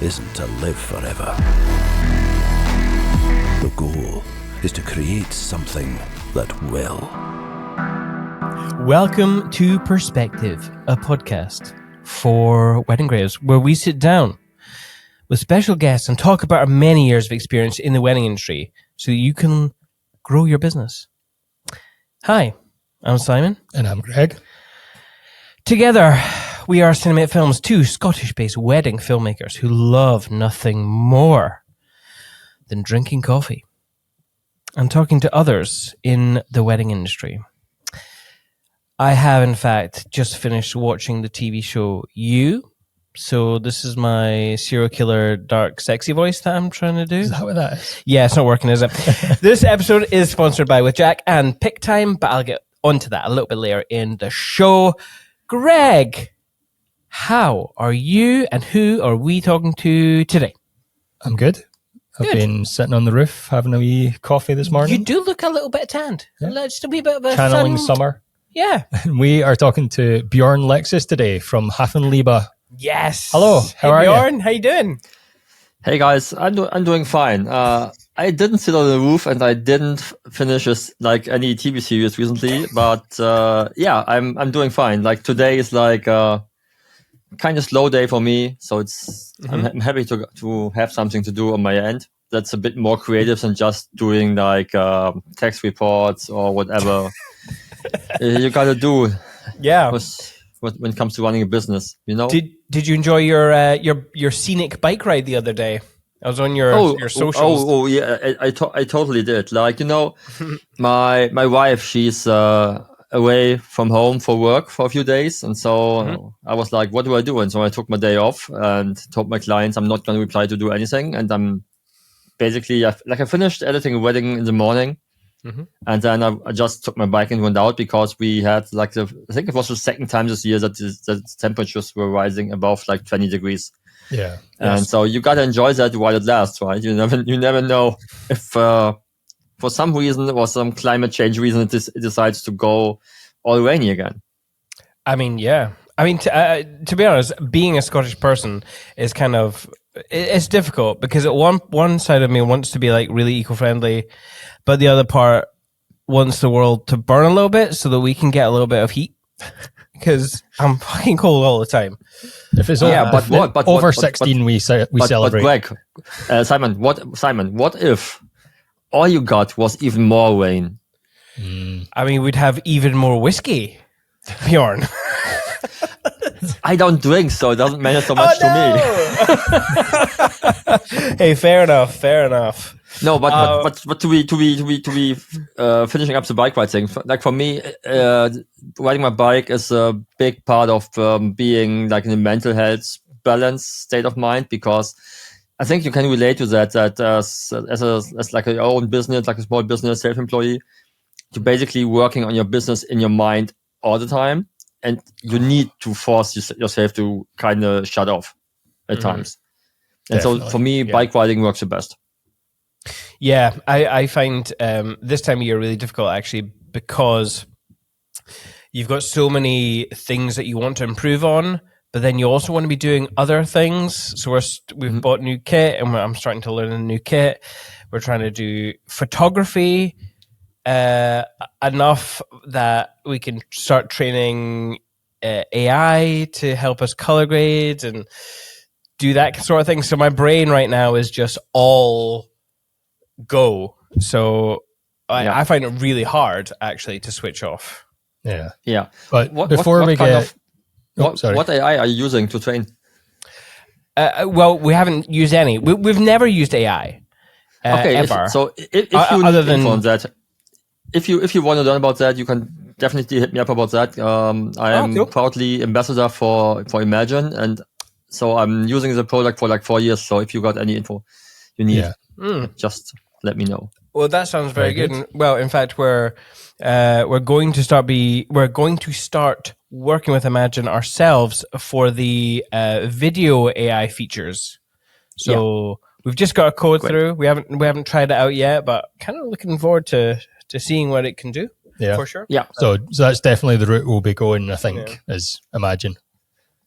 isn't to live forever. The goal is to create something that will. Welcome to Perspective, a podcast for wedding graves, where we sit down with special guests and talk about our many years of experience in the wedding industry so that you can grow your business. Hi, I'm Simon. And I'm Greg. Together, we are Cinemate Films, two Scottish-based wedding filmmakers who love nothing more than drinking coffee and talking to others in the wedding industry. I have, in fact, just finished watching the TV show You. So this is my serial killer, dark, sexy voice that I'm trying to do. Is that what that is? Yeah, it's not working, is it? This episode is sponsored by With Jack and Pick Time, but I'll get onto that a little bit later in the show. Greg, how are you and who are we talking to today? I'm good. I've been sitting on the roof having a wee coffee this morning. You do look a little bit tanned. Yeah. Just a wee bit of a Channeling sun. summer. Yeah. And we are talking to Björn Lexius today from Hafenliebe. Yes. Hello, how are you? Bjorn, how you doing? Hey guys, I'm doing fine. I didn't sit on the roof and I didn't finish any TV series recently, but yeah, I'm doing fine. Like today is like a kind of slow day for me, so it's I'm happy to have something to do on my end. That's a bit more creative than just doing like text reports or whatever you gotta do. Yeah. When it comes to running a business, you know. Did you enjoy your scenic bike ride the other day? I was on your socials. Oh yeah, I totally did. Like, you know, my wife, she's away from home for work for a few days, and so I was like, what do I do? And so I took my day off and told my clients I'm not going to reply to do anything, and I'm basically I finished editing a wedding in the morning. And then I just took my bike and went out because we had I think it was the second time this year that the temperatures were rising above like 20 degrees. Yeah. And so you got to enjoy that while it lasts, right? You never know if for some reason or some climate change reason it decides to go all rainy again. I mean, yeah. I mean, to be honest, being a Scottish person is kind of, it's difficult because at one side of me wants to be like really eco-friendly, but the other part wants the world to burn a little bit so that we can get a little bit of heat because I'm fucking cold all the time. If it's over 16, we celebrate. But Greg, Simon, what if all you got was even more rain? I mean, we'd have even more whiskey, Bjorn. I don't drink, so it doesn't matter so much to me. Hey, fair enough. No, but to be finishing up the bike ride thing, like for me, riding my bike is a big part of being like in a mental health balance state of mind, because I think you can relate to that as like your own business, like a small business, self-employee, you're basically working on your business in your mind all the time, and you need to force yourself to kind of shut off at times. And Definitely. So for me, bike riding works the best. Yeah, I find this time of year really difficult actually because you've got so many things that you want to improve on, but then you also want to be doing other things. So we've bought new kit, and I'm starting to learn a new kit. We're trying to do photography enough that we can start training AI to help us color grade and do that sort of thing. So my brain right now is just all go. So I find it really hard actually to switch off. Yeah. But before we get... What AI are you using to train? Well, we haven't used any. We've never used AI ever. If you need info on that, if you want to learn about that, you can definitely hit me up about that. I am proudly ambassador for Imagine, and so I'm using the product for like 4 years. So if you got any info you need, just let me know. Well, that sounds very good. And, well, in fact, we're going to start working with Imagine ourselves for the video AI features. So we've just got a code through. We haven't tried it out yet, but kind of looking forward to seeing what it can do. Yeah, for sure. Yeah. So that's definitely the route we'll be going, I think, is Imagine.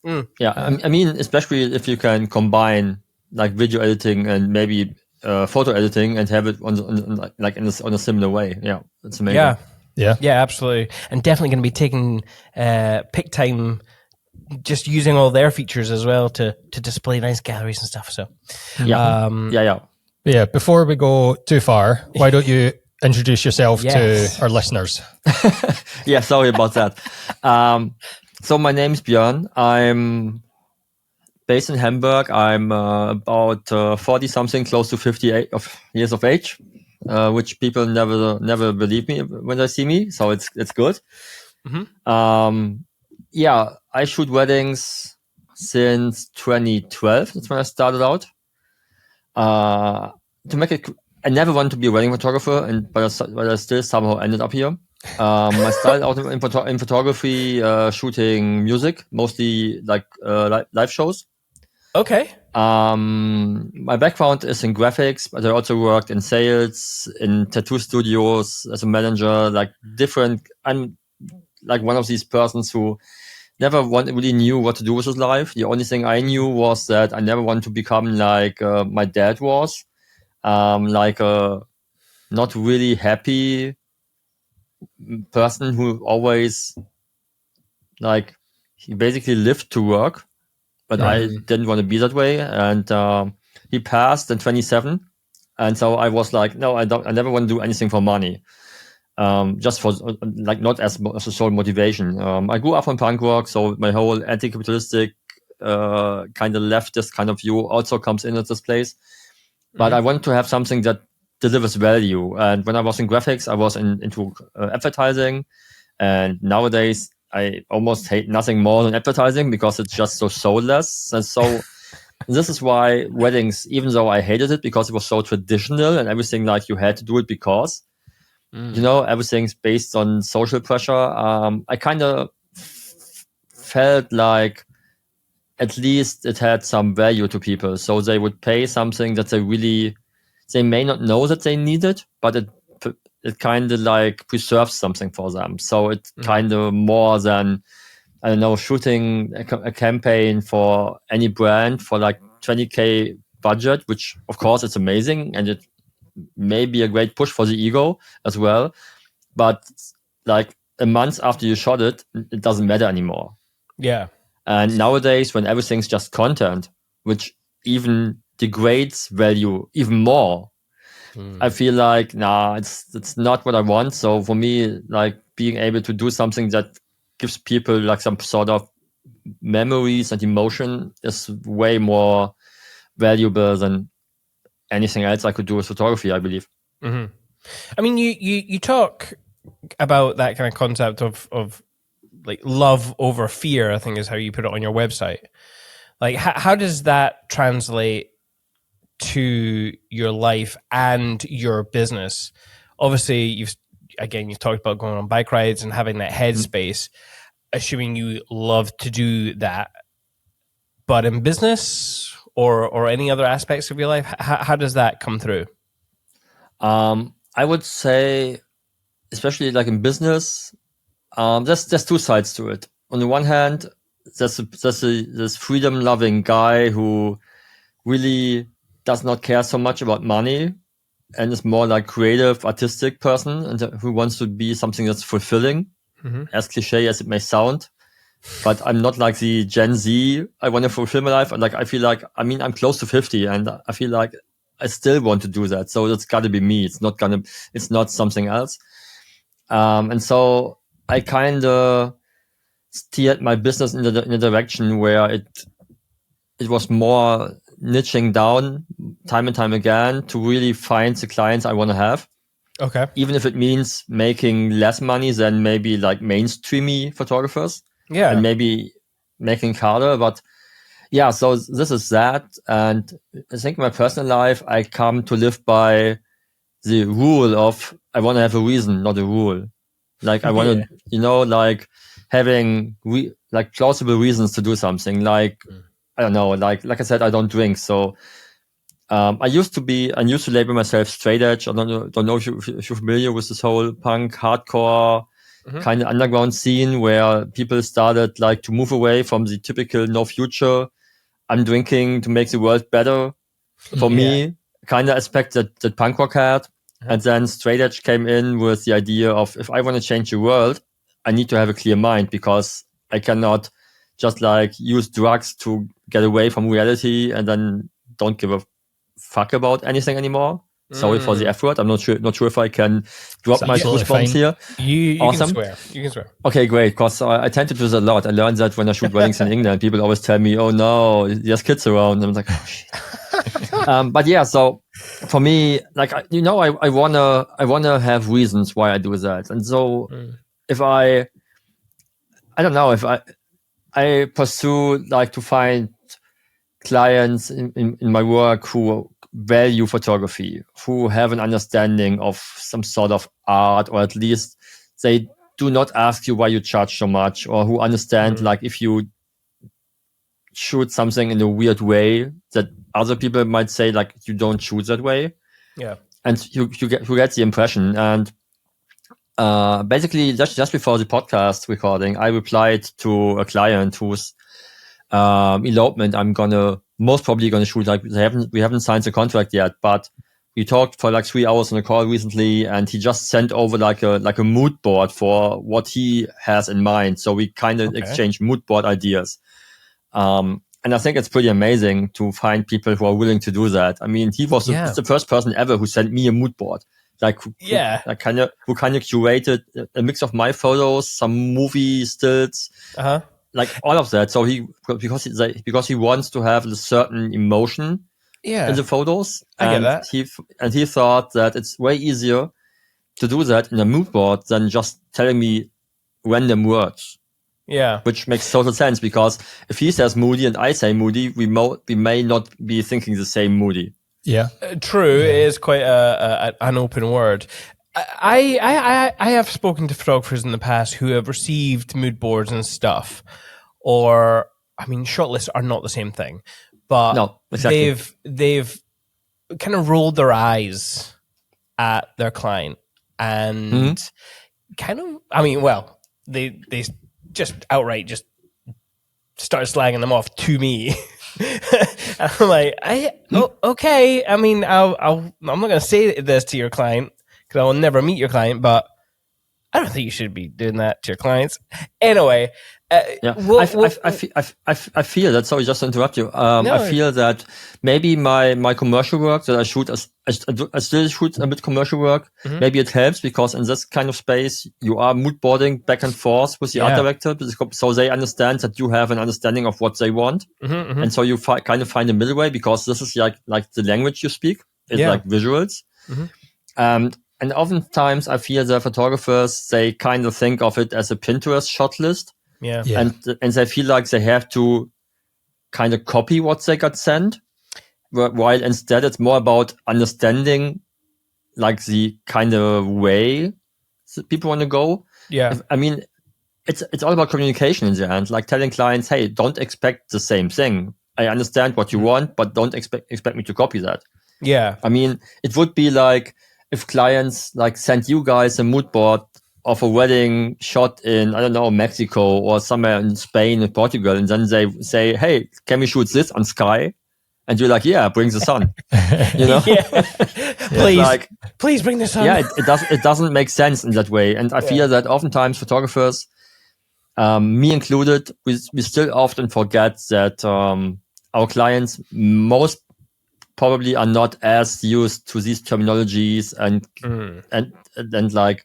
Yeah, I mean, especially if you can combine like video editing and maybe photo editing and have it on a similar way. Yeah, it's amazing. Yeah, absolutely, and definitely going to be taking pick time, just using all their features as well to display nice galleries and stuff. So Yeah. Before we go too far, why don't you introduce yourself to our listeners? Yeah, sorry about that. So my name's Björn. I'm based in Hamburg. I'm about 40 something, close to 58 years of age, which people never believe me when they see me. So it's good. Yeah, I shoot weddings since 2012. That's when I started out. To make it, I never wanted to be a wedding photographer, but I still somehow ended up here. I started out in photography, shooting music, mostly like live shows. Okay. My background is in graphics, but I also worked in sales, in tattoo studios as a manager, like different. I'm like one of these persons who never really knew what to do with his life. The only thing I knew was that I never wanted to become like my dad was, like a not really happy person who always like he basically lived to work, but I didn't want to be that way. And he passed in 27, and so I was like, no, I never want to do anything for money. Just for like not as a sole motivation. I grew up on punk rock, so my whole anti-capitalistic kind of leftist kind of view also comes in at this place. But I wanted to have something that delivers value. And when I was in graphics, I was into advertising. And nowadays, I almost hate nothing more than advertising because it's just so soulless. And so this is why weddings, even though I hated it because it was so traditional and everything like you had to do it because, everything's based on social pressure. I kind of felt like at least it had some value to people. So they would pay something that they may not know that they need it, but it kind of like preserves something for them. So it's kind of more than, I don't know, shooting a campaign for any brand for like 20K budget, which of course it's amazing and it may be a great push for the ego as well. But like a month after you shot it, it doesn't matter anymore. Yeah. And nowadays, when everything's just content, which even degrades value even more, I feel like, it's not what I want. So for me, like being able to do something that gives people like some sort of memories and emotion is way more valuable than anything else I could do with photography, I believe. Mm-hmm. I mean, you talk about that kind of concept of like love over fear, I think is how you put it on your website. Like, how does that translate to your life and your business? Obviously, you've talked about going on bike rides and having that headspace, assuming you love to do that. But in business or any other aspects of your life, how does that come through? I would say, especially like in business, there's two sides to it. On the one hand, there's this freedom-loving guy who really does not care so much about money and is more like creative, artistic person and who wants to be something that's fulfilling, as cliche as it may sound. But I'm not like the Gen Z. I want to fulfill my life. Like I feel like, I'm close to 50 and I feel like I still want to do that. So it's got to be me. It's not something else. And so I kind of steered my business in a direction where it was more niching down time and time again to really find the clients I want to have. Okay. Even if it means making less money than maybe like mainstreamy photographers. Yeah. And maybe making it harder. But yeah, so this is that. And I think in my personal life, I come to live by the rule of I want to have a reason, not a rule. Like I want to, like having like plausible reasons to do something. Like I don't know, like I said, I don't drink, so I used to label myself straight edge. I don't know if you're familiar with this whole punk hardcore kind of underground scene where people started like to move away from the typical no future, I'm drinking to make the world better for me, kind of aspect that punk rock had. And then straight edge came in with the idea of, if I want to change the world, I need to have a clear mind, because I cannot just like use drugs to get away from reality and then don't give a fuck about anything anymore. Sorry for the F word. I'm not sure if I can drop my goosebumps here. You Awesome. can swear. You can swear. Okay, great. Because I tend to do this a lot. I learned that when I shoot weddings in England, people always tell me, "Oh no, there's kids around." And I'm like, "Oh shit." But yeah, so for me, like I wanna have reasons why I do that. And so if I don't know, if I pursue like to find clients in my work who value photography, who have an understanding of some sort of art, or at least they do not ask you why you charge so much, or who understand like if you shoot something in a weird way that other people might say like you don't shoot that way. Yeah. And you get the impression. And basically just before the podcast recording, I replied to a client whose elopement I'm most probably gonna shoot. Like we haven't signed the contract yet, but we talked for like 3 hours on a call recently, and he just sent over like a mood board for what he has in mind. So we kind of exchanged mood board ideas. And I think it's pretty amazing to find people who are willing to do that. I mean, he was the first person ever who sent me a mood board. Like, who kind of curated a mix of my photos, some movie stills, like all of that. So because he wants to have a certain emotion in the photos, I get that. He thought that it's way easier to do that in a mood board than just telling me random words. Yeah, which makes total sense, because if he says moody and I say moody, we may not be thinking the same moody. Yeah, true. It is quite an open word. I have spoken to photographers in the past who have received mood boards and stuff, or I mean, shot lists are not the same thing, but no, exactly. they've kind of rolled their eyes at their client and kind of, I mean, well, they just outright just started slagging them off to me. I'm like, okay. I mean, I'm not going to say this to your client because I will never meet your client, but I don't think you should be doing that to your clients. Anyway, I feel that. Sorry, just to interrupt you. I feel that maybe my commercial work that I shoot, I still shoot a bit commercial work. Maybe it helps because in this kind of space you are mood boarding back and forth with the art director, so they understand that you have an understanding of what they want, and so you kind of find a middle way, because this is like the language you speak is like visuals, and oftentimes I feel that photographers, they kind of think of it as a Pinterest shot list. Yeah. And they feel like they have to kind of copy what they got sent, while instead it's more about understanding like the kind of way people want to go. Yeah. I mean, it's all about communication in the end, like telling clients, hey, don't expect the same thing. I understand what you want, but don't expect me to copy that. Yeah. I mean, it would be like if clients like sent you guys a mood board of a wedding shot in, I don't know, Mexico or somewhere in Spain and Portugal, and then they say, hey, can we shoot this on Sky? And you're like, yeah, bring the sun. You know? Please bring the sun. Yeah, it doesn't make sense in that way. And I feel that oftentimes photographers, me included, we still often forget that our clients most probably are not as used to these terminologies and like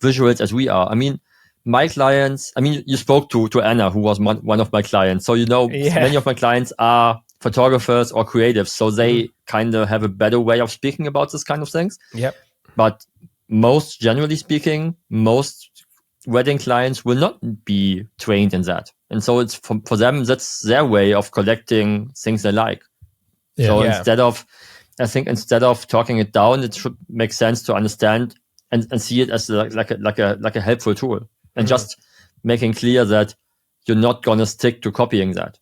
visuals as we are. I mean, my clients, you spoke to Anna, who was one of my clients. So, many of my clients are photographers or creatives. So they kind of have a better way of speaking about this kind of things. Yep. But generally speaking, most wedding clients will not be trained in that. And so it's for them, that's their way of collecting things they like. Yeah. So instead of talking it down, it should make sense to understand and see it as like a helpful tool, and just making clear that you're not gonna stick to copying that.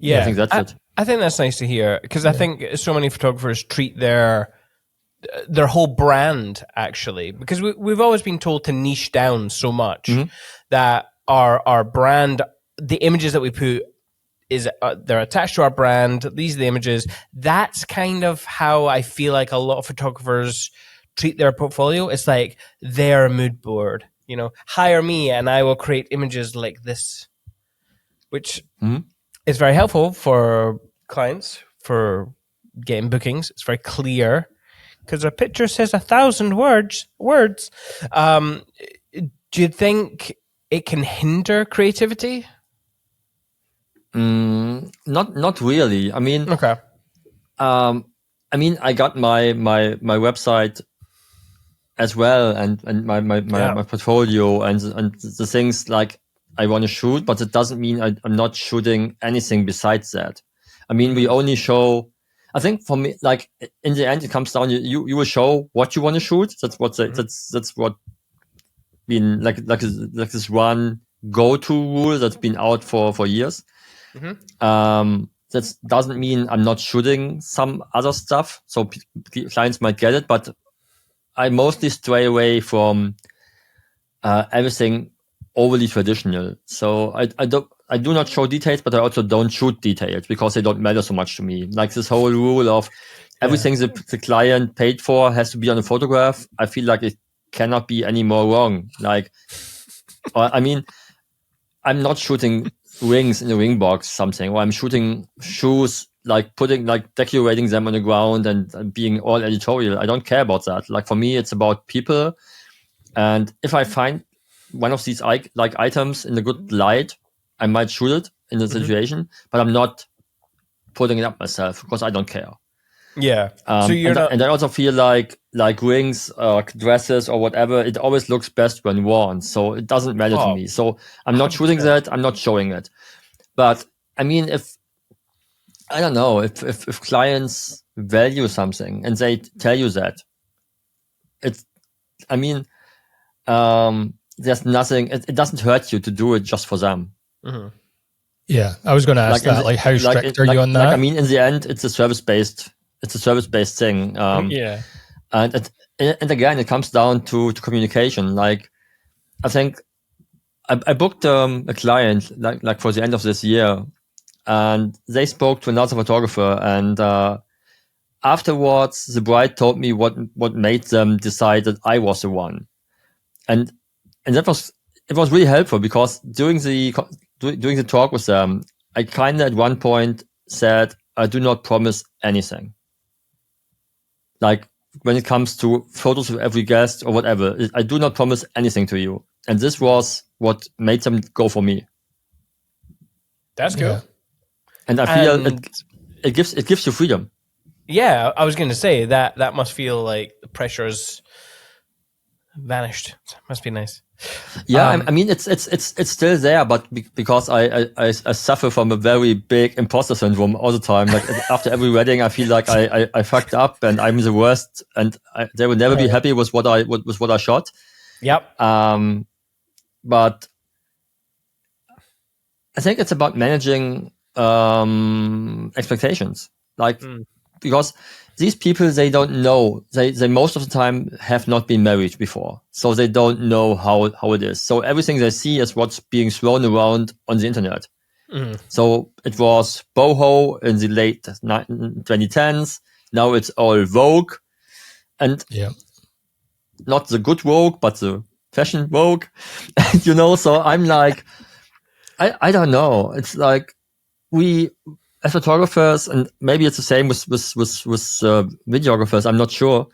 Yeah, I think that's it. I think that's nice to hear, because I think so many photographers treat their whole brand, actually, because we've always been told to niche down so much that our brand, the images that we put they're attached to our brand. These are the images. That's kind of how I feel like a lot of photographers treat their portfolio. It's like their mood board. Hire me and I will create images like this, which is very helpful for clients for getting bookings. It's very clear because a picture says 1,000 words. Do you think it can hinder creativity? Not really. I mean, okay. I got my website as well, and my portfolio and the things like I want to shoot, but it doesn't mean I'm not shooting anything besides that. I mean, we only show. I think for me, like in the end, it comes down. You will show what you want to shoot. That's what that's what been like this one go-to rule that's been out for years. That doesn't mean I'm not shooting some other stuff. So clients might get it, but I mostly stray away from everything overly traditional. So I do not show details, but I also don't shoot details because they don't matter so much to me. Like this whole rule of everything the client paid for has to be on a photograph. I feel like it cannot be any more wrong. Like, I mean, I'm not shooting rings in a ring box something, or I'm shooting shoes, like decorating them on the ground and being all editorial. I don't care about that. Like for me, it's about people. And if I find one of these items in a good light, I might shoot it in the situation, but I'm not putting it up myself because I don't care. Yeah. So and I also feel like rings, dresses or whatever, it always looks best when worn. So it doesn't matter to me. So I'm not shooting that. I'm not showing it. But I mean, if clients value something and they tell you that, there's nothing, it doesn't hurt you to do it just for them. Mm-hmm. Yeah. I was going to ask that, how strict are you on that? Like, I mean, in the end, it's a service-based thing. Yeah. And again, it comes down to communication. Like, I think I booked a client like for the end of this year, and they spoke to another photographer, and afterwards the bride told me what made them decide that I was the one, and it was really helpful because during the talk with them, I kind of at one point said, I do not promise anything. Like when it comes to photos of every guest or whatever, I do not promise anything to you. And this was what made them go for me. That's cool. Yeah. And I feel it gives you freedom. Yeah, I was going to say that must feel like the pressure's vanished. Must be nice. Yeah, I mean it's still there, but because I suffer from a very big imposter syndrome all the time. Like after every wedding, I feel like I fucked up and I'm the worst, and they will never be happy with what I shot. Yep. But I think it's about managing expectations, like because these people, they don't know. They most of the time have not been married before, so they don't know how it is. So everything they see is what's being thrown around on the internet. So it was boho in the late 2010s. Now it's all Vogue, and not the good Vogue, but the fashion Vogue. So I'm like, I don't know. It's like we, as photographers, and maybe it's the same with videographers, I'm not sure.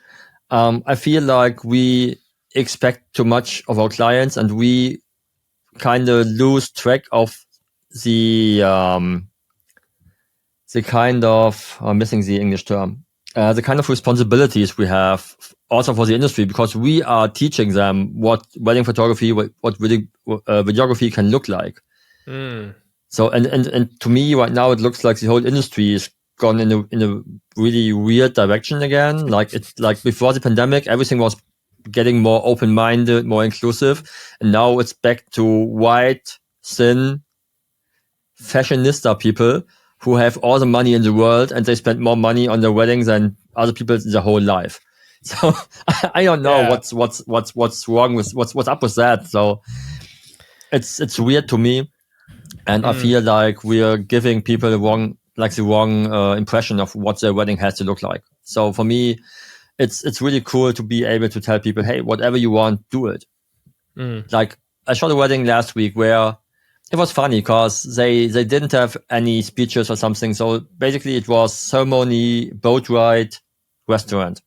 I feel like we expect too much of our clients, and we kind of lose track of the kind of, I'm missing the English term, the kind of responsibilities we have also for the industry, because we are teaching them what wedding photography, what videography can look like. So and to me right now, it looks like the whole industry is gone in a really weird direction again. Like before the pandemic, everything was getting more open-minded, more inclusive, and now it's back to white, thin, fashionista people who have all the money in the world, and they spend more money on their weddings than other people in their whole life. So I don't know what's wrong with what's up with that. So it's weird to me. And I feel like we're giving people the wrong impression of what their wedding has to look like. So for me, it's really cool to be able to tell people, hey, whatever you want, do it. Like I shot a wedding last week where it was funny because they didn't have any speeches or something. So basically it was ceremony, boat ride, restaurant.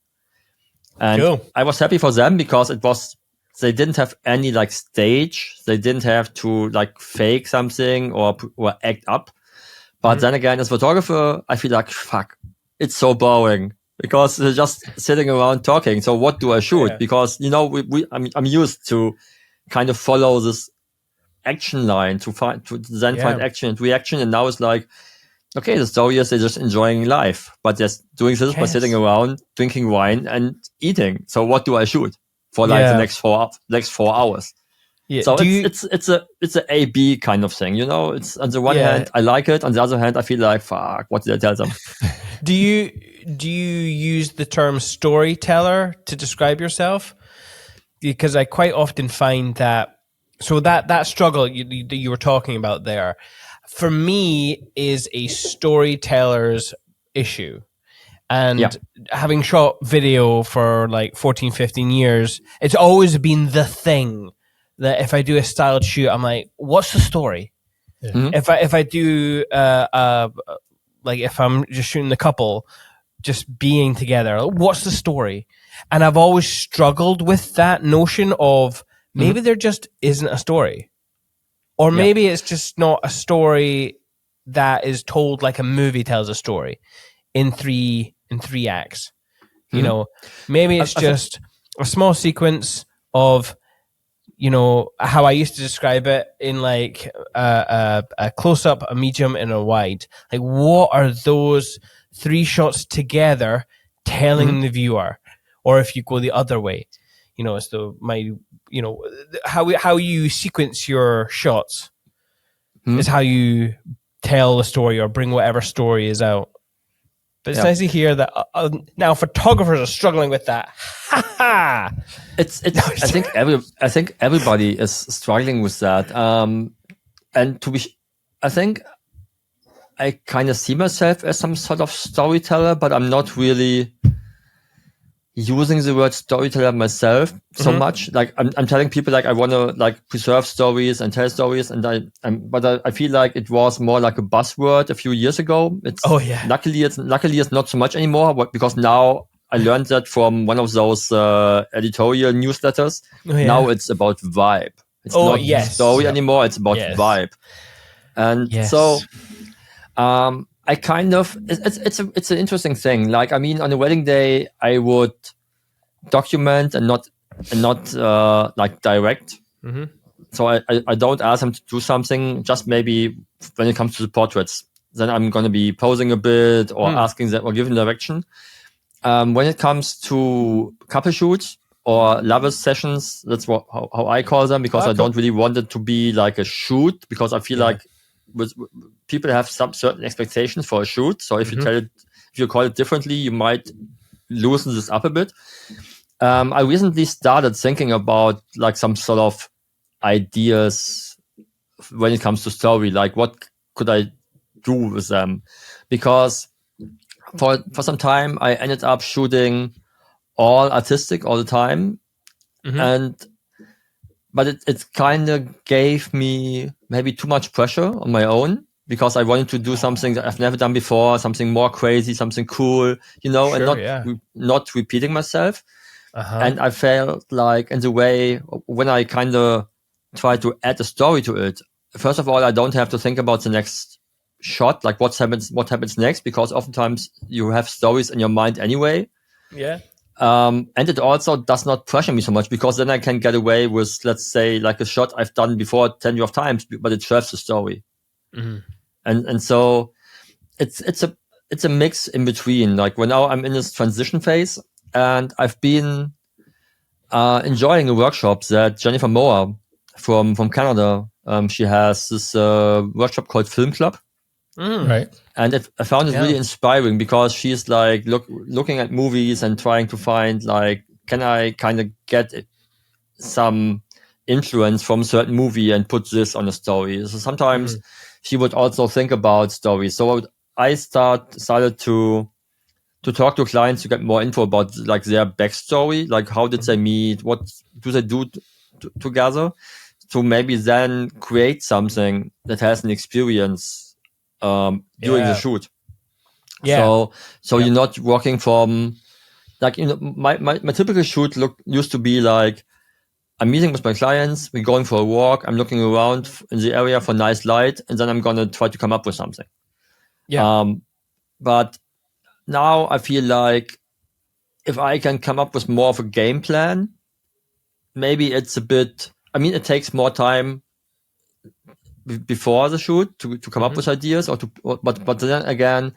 And Cool. I was happy for them because they didn't have any like stage. They didn't have to like fake something or act up. But then again, as a photographer, I feel like, fuck, it's so boring because they're just sitting around talking. So what do I shoot? Yeah. Because, I'm used to kind of follow this action line to find action and reaction. And now it's like, okay, the story is they're just enjoying life, but they're doing this by sitting around, drinking wine and eating. So what do I shoot for like the next 4 hours? Yeah. So it's a A-B kind of thing, It's on the one hand I like it, on the other hand I feel like, fuck, what did I tell them? Do you use the term storyteller to describe yourself? Because I quite often find that that struggle you were talking about there, for me, is a storyteller's issue. And having shot video for like 14, 15 years, it's always been the thing that if I do a styled shoot, I'm like, what's the story? Yeah. Mm-hmm. If I do like if I'm just shooting the couple just being together, what's the story? And I've always struggled with that notion of maybe there just isn't a story, or maybe it's just not a story that is told like a movie tells a story in three acts. Maybe it's just a small sequence of, how I used to describe it in like a close-up, a medium, and a wide. Like, what are those 3 shots together telling the viewer? Or if you go the other way, how you sequence your shots is how you tell the story or bring whatever story is out. But it's nice to hear that now photographers are struggling with that. I think everybody is struggling with that. And I think I kind of see myself as some sort of storyteller, but I'm not really using the word storyteller myself so much. Like I'm telling people like I want to like preserve stories and tell stories, and but I feel like it was more like a buzzword a few years ago. Luckily it's not so much anymore, because now I learned that from one of those editorial newsletters. Now it's about vibe. It's not story anymore. It's about vibe, and so I kind of it's an interesting thing. Like, I mean, on a wedding day, I would document and not like direct. So I don't ask them to do something. Just maybe when it comes to the portraits, then I'm going to be posing a bit or asking them or giving direction. When it comes to couple shoots or lovers sessions, that's how I call them, because I don't really want it to be like a shoot, because I feel like people have some certain expectations for a shoot. So if you call it differently, you might loosen this up a bit. I recently started thinking about like some sort of ideas when it comes to story, like what could I do with them? Because for some time I ended up shooting all artistic all the time, but it kind of gave me maybe too much pressure on my own, because I wanted to do something that I've never done before, something more crazy, something cool, and not repeating myself. And I felt like, in the way, when I kind of try to add a story to it, first of all, I don't have to think about the next shot, like what happens next, because oftentimes you have stories in your mind anyway. And it also does not pressure me so much, because then I can get away with, let's say, like a shot I've done before 10 of times, but it serves the story. And so it's a mix in between. Like, when now I'm in this transition phase, and I've been enjoying a workshop that Jennifer Moore from Canada, she has this workshop called Film Club. Right. And I found it really inspiring, because she's like looking at movies and trying to find, like, can I kind of get some influence from a certain movie and put this on a story? So sometimes she would also think about stories. So I started to talk to clients to get more info about like their backstory, like how did they meet, what do they do together, to maybe then create something that has an experience during the shoot. Yeah. So you're not working from like, my typical shoot used to be like, I'm meeting with my clients, we're going for a walk, I'm looking around in the area for nice light, and then I'm gonna try to come up with something. Yeah. But now I feel like if I can come up with more of a game plan, maybe it's a bit, I mean, it takes more time before the shoot to come up with ideas, but then again,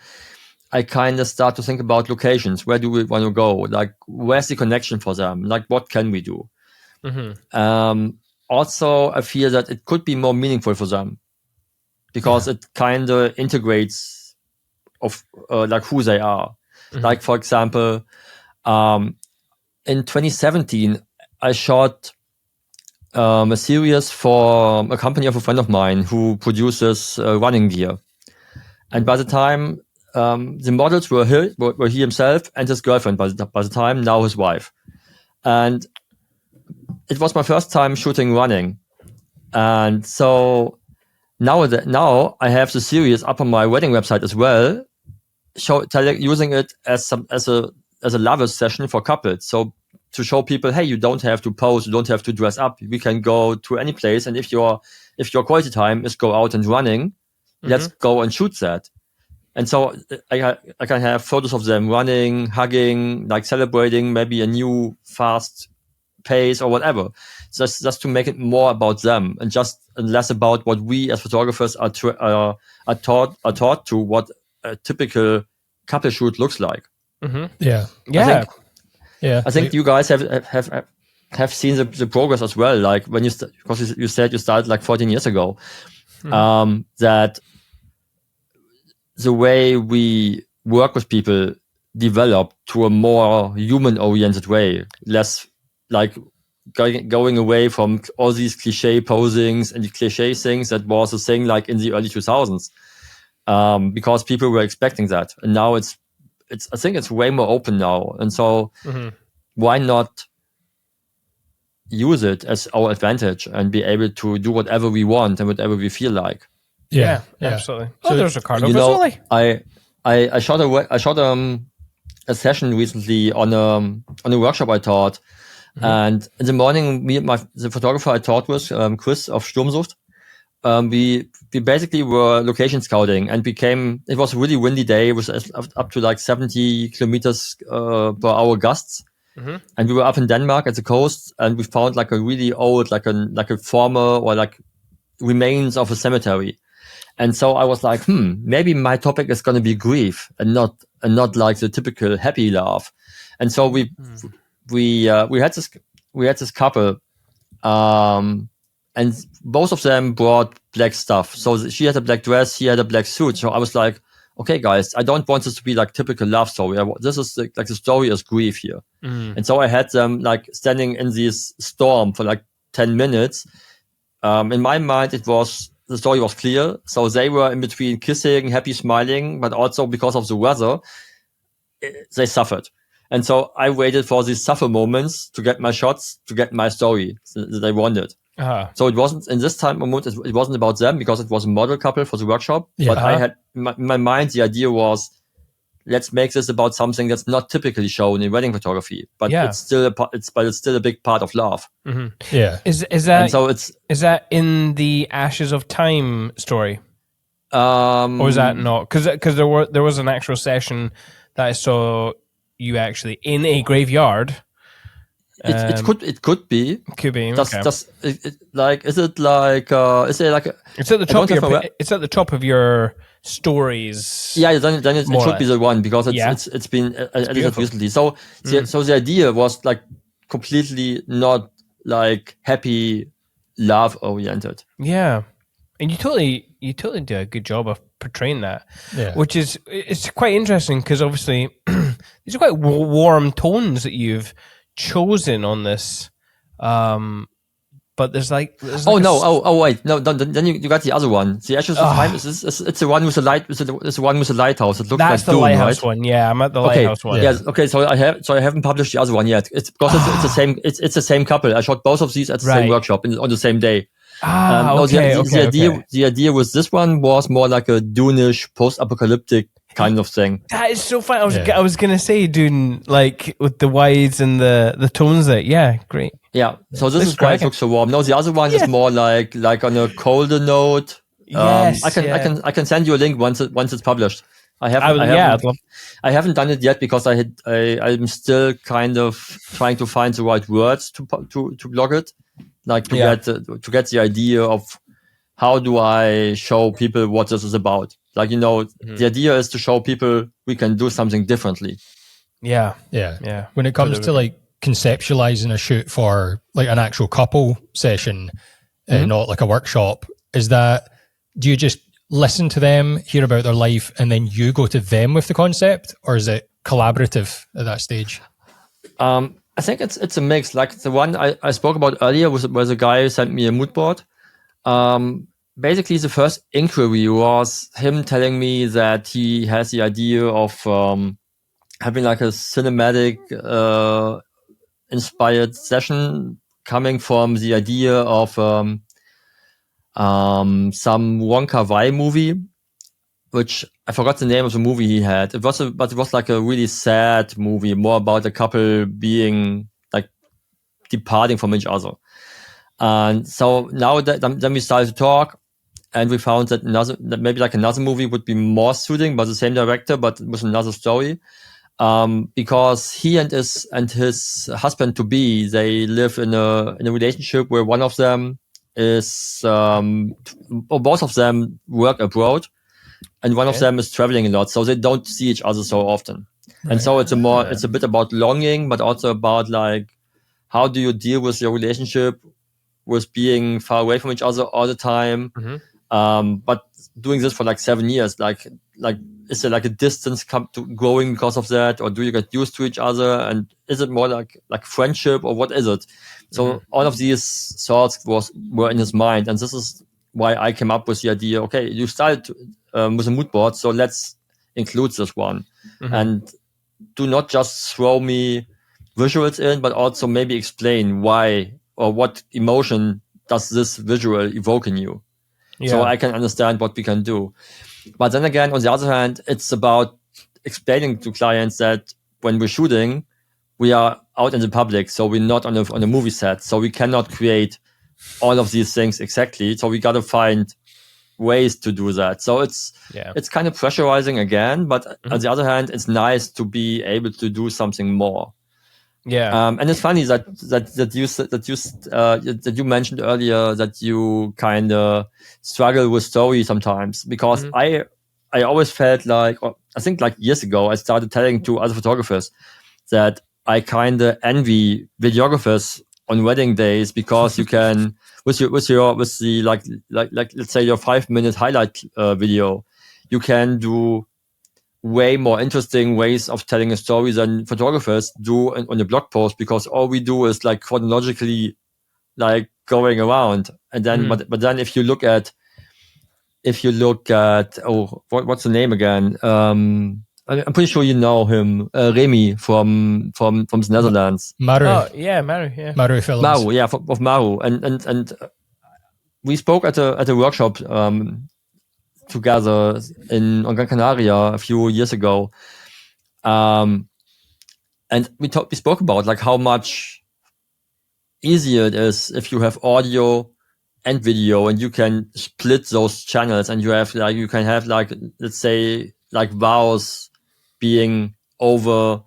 I kind of start to think about locations. Where do we want to go? Like, where's the connection for them? Like, what can we do? Also, I feel that it could be more meaningful for them because it kind of integrates of like who they are. Like, for example, in 2017, I shot a series for a company of a friend of mine who produces running gear. And by the time the models were he himself and his girlfriend by the time, now his wife. And it was my first time shooting running. And so now I have the series up on my wedding website as well, using it as a lovers session for couples. So to show people, hey, you don't have to pose, you don't have to dress up. We can go to any place, and if your quality time is go out and running, let's go and shoot that. And so I can have photos of them running, hugging, like celebrating maybe a new fast pace or whatever. Just to make it more about them and less about what we as photographers are taught to what a typical couple shoot looks like. Yeah. I think you guys have seen the progress as well. Like when because you said you started like 14 years ago, that the way we work with people developed to a more human-oriented way, less like going away from all these cliche posings and the cliche things that was a thing like in the early 2000s, because people were expecting that, and now it's I think it's way more open now, and so why not use it as our advantage and be able to do whatever we want and whatever we feel like. Yeah. Absolutely. So, there's Ricardo Mazzoli. I shot a session recently on a workshop I taught, and in the morning, the photographer I taught with, Chris of Sturmsucht, we basically were location scouting, and it was a really windy day. It was up to like 70 kilometers per hour gusts. And we were up in Denmark at the coast, and we found like a really old, like a former or like remains of a cemetery. And so I was like, maybe my topic is going to be grief and not like the typical happy laugh. And so we had this couple, and both of them brought black stuff. So she had a black dress, he had a black suit. So I was like, okay, guys, I don't want this to be like typical love story. This is like the story is grief here. And so I had them like standing in this storm for like 10 minutes. In my mind, the story was clear. So they were in between kissing, happy, smiling, but also because of the weather, they suffered. And so I waited for these suffer moments to get my shots, to get my story that I wanted. So it wasn't, in this time moment, it wasn't about them because it was a model couple for the workshop. But I had, in my mind, the idea was, let's make this about something that's not typically shown in wedding photography, but it's still a big part of love. Yeah. Is that in the Ashes of Time story? Or is that not? Because there was an actual session that I saw you actually in a graveyard. It could be. Could be. Is it like? Is there like? It's at the top. It's at the top of your stories. Yeah, then it should be the one because it's been edited recently. So the idea was like completely not like happy, love oriented. Yeah, and you totally do a good job of portraying that. Yeah, which is it's quite interesting because obviously these are quite warm tones that you've chosen on this, but but there's like wait, no, then you got the other one. The Ashes of Time it's the one with the light. It's the one with the lighthouse. It looks that's like the Dune, lighthouse right? one. Yeah, I'm at the lighthouse one. Yeah. Okay. So I haven't published the other one yet. It's because it's the same. It's the same couple. I shot both of these at the same workshop on the same day. The idea with this one was more like a Dune-ish post-apocalyptic kind of thing. That is so fun. I was gonna say Dune, like with the wides and the tones there. Yeah, great. Yeah. So this is why it looks so warm. No, the other one is more like on a colder note. Yes. I can send you a link once it's published. I haven't done it yet because I'm still kind of trying to find the right words to blog it. Like to get the idea of how do I show people what this is about. Like, the idea is to show people we can do something differently. Yeah. When it comes to like conceptualizing a shoot for like an actual couple session, not like a workshop, do you just listen to them, hear about their life, and then you go to them with the concept, or is it collaborative at that stage? I think it's a mix. Like the one I spoke about earlier where the guy sent me a mood board. Basically, the first inquiry was him telling me that he has the idea of having like a cinematic inspired session coming from the idea of some Wong Kar-wai movie, which I forgot the name of the movie he had. But it was like a really sad movie, more about a couple being like departing from each other. And so now then we started to talk, and we found that maybe like another movie would be more suiting, but the same director, but with another story. Because he and his husband to be, they live in a relationship where one of them is or both of them work abroad. And one of them is traveling a lot, so they don't see each other so often. Right. And so it's a bit about longing, but also about like, how do you deal with your relationship with being far away from each other all the time? But doing this for like 7 years, like is there like a distance growing because of that, or do you get used to each other? And is it more like friendship, or what is it? So all of these thoughts were in his mind, and this is why I came up with the idea. Okay, you started with a mood board, so let's include this one, and do not just throw me visuals in, but also maybe explain why or what emotion does this visual evoke in you, so I can understand what we can do. But then again, on the other hand, it's about explaining to clients that when we're shooting, we are out in the public, so we're not on a movie set, so we cannot create all of these things exactly. So we got to find ways to do that. So it's kind of pressurizing again, but on the other hand, it's nice to be able to do something more. And it's funny that you mentioned earlier that you kind of struggle with story sometimes, because I always felt like, I think like years ago, I started telling to other photographers that I kind of envy videographers on wedding days, because you can with the like let's say your 5-minute highlight video, you can do way more interesting ways of telling a story than photographers do on a blog post, because all we do is like chronologically like going around, and then but then if you look at what's the name again? I'm pretty sure you know him, Remy from the Netherlands. Maru. Oh yeah, Maru. Yeah, Maru Films. Maru, yeah, of Maru, and we spoke at a workshop together on Gran Canaria a few years ago, and we spoke about like how much easier it is if you have audio and video, and you can split those channels, and you can have like, let's say, like vows being over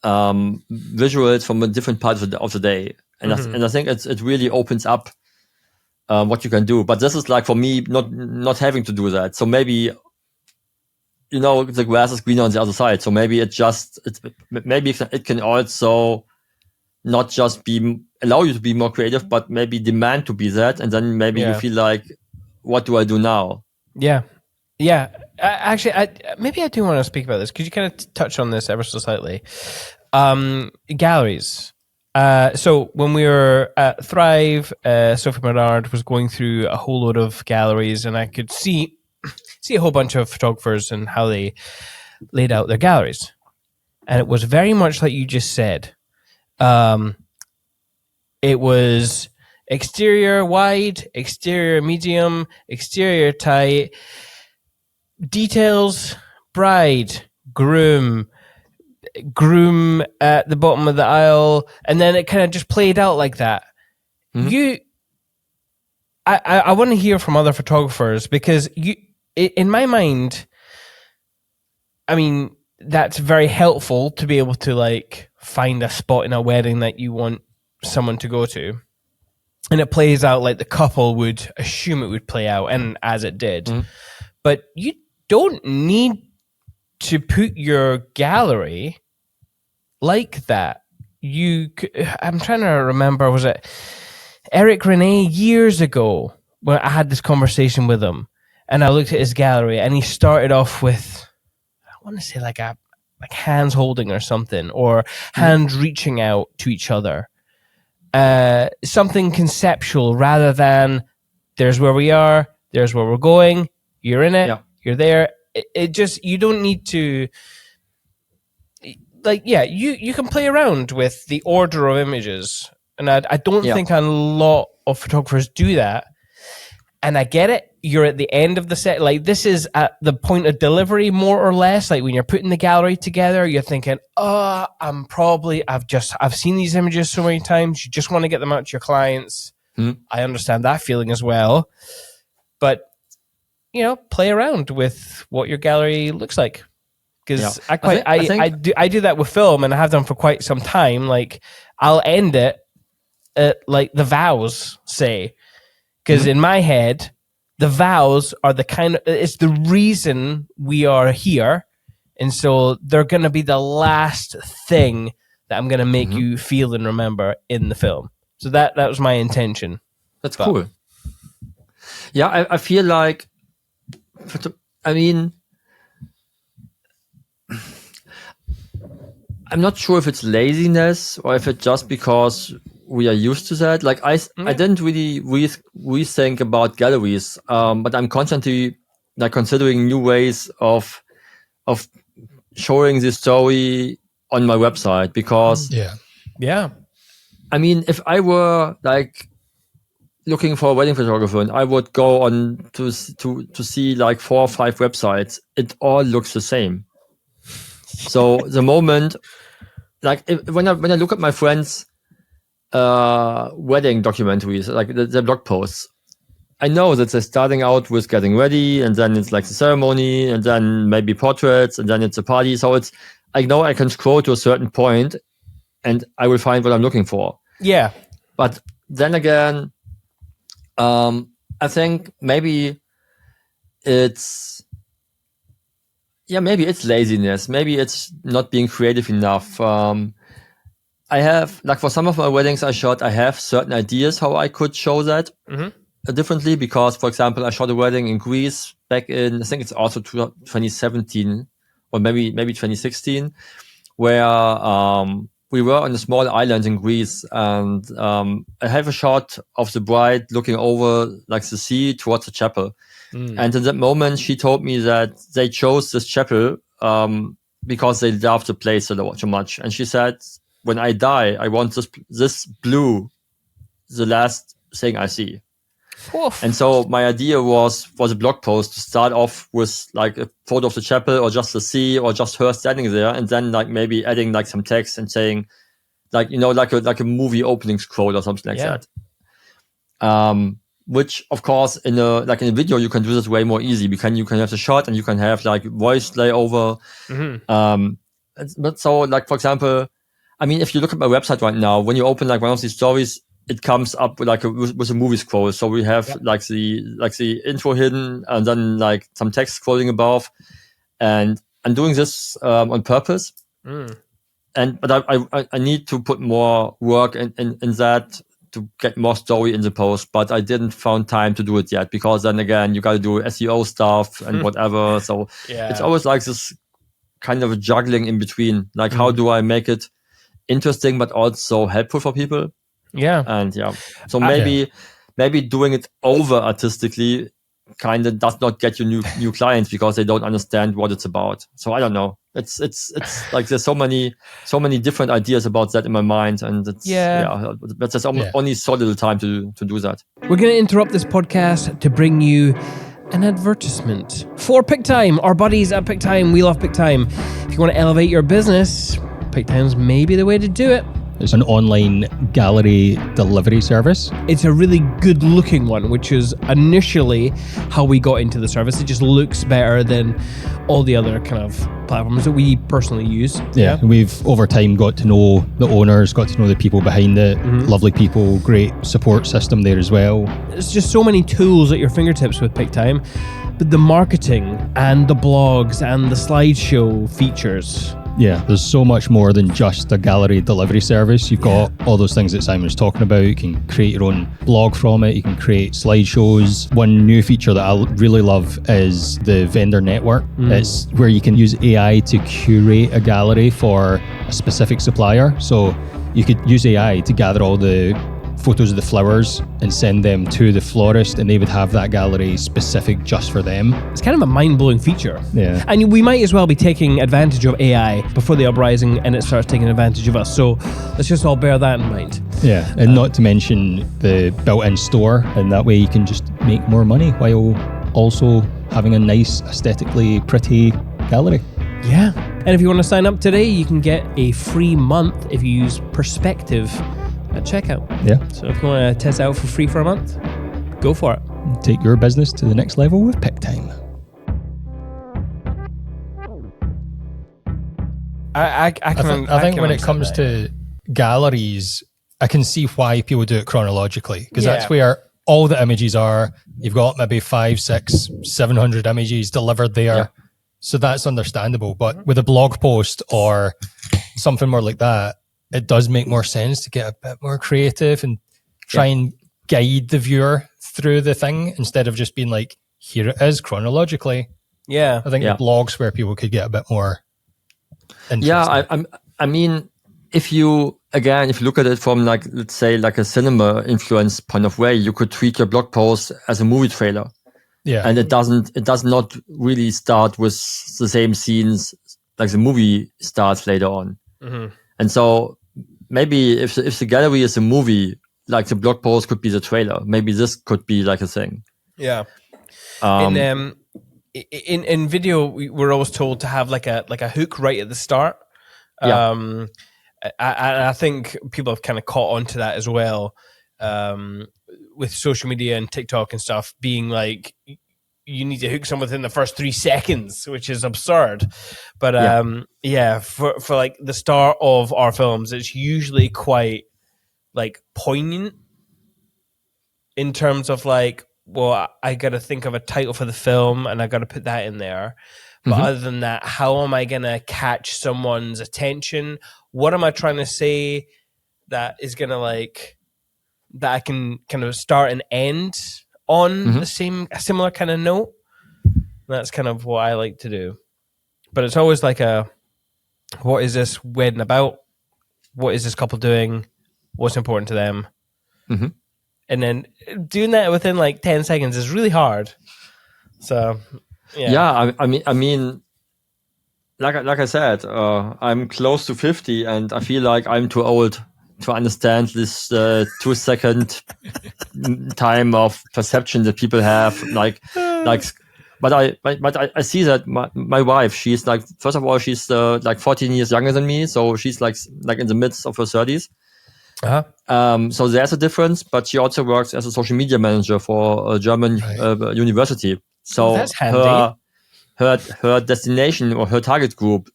visuals from a different part of the day, and I think it really opens up what you can do. But this is like, for me, not having to do that. So maybe, the grass is greener on the other side. So maybe it can also not just allow you to be more creative, but maybe demand to be that, and then maybe you feel like, what do I do now? Yeah. Actually, maybe I do want to speak about this. Could you kind of touch on this ever so slightly? Galleries. So when we were at Thrive, Sophie Bernard was going through a whole load of galleries, and I could see a whole bunch of photographers and how they laid out their galleries. And it was very much like you just said. It was exterior wide, exterior medium, exterior tight, details, bride, groom at the bottom of the aisle, and then it kind of just played out like that. I want to hear from other photographers, because in my mind, I mean, that's very helpful to be able to like find a spot in a wedding that you want someone to go to, and it plays out like the couple would assume it would play out, and as it did. But you don't need to put your gallery like that. I'm trying to remember, was it Eric Rene years ago when I had this conversation with him, and I looked at his gallery, and he started off with, I want to say like hands holding or something, or hands reaching out to each other. Something conceptual rather than there's where we are, there's where we're going, you're in it, you're there. It just, you don't need to, like, you can play around with the order of images, and I don't think a lot of photographers do that. And I get it, you're at the end of the set, like this is at the point of delivery more or less, like when you're putting the gallery together, you're thinking, I've seen these images so many times, you just want to get them out to your clients. I understand that feeling as well, but play around with what your gallery looks like, because I do that with film, and I have done for quite some time. Like I'll end it at like the vows, say, because in my head the vows are it's the reason we are here, and so they're going to be the last thing that I'm going to make you feel and remember in the film. So that was my intention. That's cool. Yeah, I feel like, I mean, I'm not sure if it's laziness or if it's just because we are used to that. Like I didn't really rethink about galleries, but I'm constantly like considering new ways of showing the story on my website, because I mean, if I were like looking for a wedding photographer and I would go on to see like 4 or 5 websites, it all looks the same. So the moment, like when I look at my friends' wedding documentaries, like the blog posts, I know that they're starting out with getting ready, and then it's like the ceremony, and then maybe portraits, and then it's a party. So it's, I know I can scroll to a certain point and I will find what I'm looking for. Yeah. But then again, I think maybe it's laziness. Maybe it's not being creative enough. I have, like for some of my weddings I shot, I have certain ideas how I could show that differently, because, for example, I shot a wedding in Greece back in, I think it's also 2017 or maybe 2016, where we were on a small island in Greece, and I have a shot of the bride looking over like the sea towards the chapel. And in that moment, she told me that they chose this chapel because they love the place so much. And she said, when I die, I want this blue, the last thing I see. Oof. And so my idea was for the blog post to start off with like a photo of the chapel, or just the sea, or just her standing there, and then like maybe adding like some text and saying, like, like a movie opening scroll or something like that. Which of course in a video you can do this way more easy. You can have the shot, and you can have like voice layover. But so, like, for example, I mean, if you look at my website right now, when you open like one of these stories, it comes up with like with a movie scroll. So we have like the intro hidden, and then like some text scrolling above. And I'm doing this on purpose. But I need to put more work in that to get more story in the post, but I didn't found time to do it yet, because then again, you got to do SEO stuff and whatever. So it's always like this kind of juggling in between. Like, how do I make it interesting, but also helpful for people. Yeah. And so maybe doing it over artistically kind of does not get you new clients because they don't understand what it's about. So I don't know. It's like there's so many different ideas about that in my mind, and it's but there's only so little time to do that. We're going to interrupt this podcast to bring you an advertisement for PickTime. Our buddies at PickTime, we love PickTime. If you want to elevate your business, PickTime's maybe the way to do it. It's an online gallery delivery service. It's a really good looking one, which is initially how we got into the service. It just looks better than all the other kind of platforms that we personally use. Yeah. We've over time got to know the owners, got to know the people behind it. Lovely people, great support system there as well. There's just so many tools at your fingertips with PickTime, but the marketing and the blogs and the slideshow features. Yeah, there's so much more than just a gallery delivery service. You've got all those things that Simon was talking about. You can create your own blog from it. You can create slideshows. One new feature that I really love is the vendor network. It's where you can use AI to curate a gallery for a specific supplier. So you could use AI to gather all the photos of the flowers and send them to the florist, and they would have that gallery specific just for them. It's kind of a mind-blowing feature. Yeah. And we might as well be taking advantage of AI before the uprising and it starts taking advantage of us. So let's just all bear that in mind. Yeah, and not to mention the built-in store, and that way you can just make more money while also having a nice, aesthetically pretty gallery. Yeah. And if you want to sign up today, you can get a free month if you use Perspective at checkout. Yeah. So if you want to test it out for free for a month, go for it. Take your business to the next level with PickTime. I think when it comes to galleries, I can see why people do it chronologically, because that's where all the images are. You've got maybe 500, 600, 700 images delivered there. Yeah. So that's understandable. But with a blog post or something more like that, it does make more sense to get a bit more creative and try and guide the viewer through the thing instead of just being like, here it is chronologically. Yeah. I think the blogs where people could get a bit more interesting. Yeah, I mean, if you look at it from like, let's say like a cinema influence point of way, you could treat your blog post as a movie trailer. Yeah. And it does not really start with the same scenes like the movie starts later on. Mm-hmm. And so maybe if the gallery is a movie, like the blog post could be the trailer. Maybe this could be like a thing. Yeah. In video, we're always told to have like a hook right at the start. Yeah. I think people have kind of caught on to that as well, with social media and TikTok and stuff being like, you need to hook someone within the first 3 seconds, which is absurd. But for like the start of our films, it's usually quite like poignant in terms of like, well, I got to think of a title for the film and I got to put that in there. But other than that, how am I going to catch someone's attention? What am I trying to say that is going to like, that I can kind of start and end on a similar kind of note? That's kind of what I like to do. But it's always like what is this wedding about? What is this couple doing? What's important to them? Mm-hmm. And then doing that within like 10 seconds is really hard. So, yeah. I mean, like I said, I'm close to 50 and I feel like I'm too old to understand this 2 second time of perception that people have. But I see that my wife, she's like, first of all, she's like 14 years younger than me. So she's like in the midst of her 30s. So there's a difference, but she also works as a social media manager for a German university. So that's handy. Her destination or her target group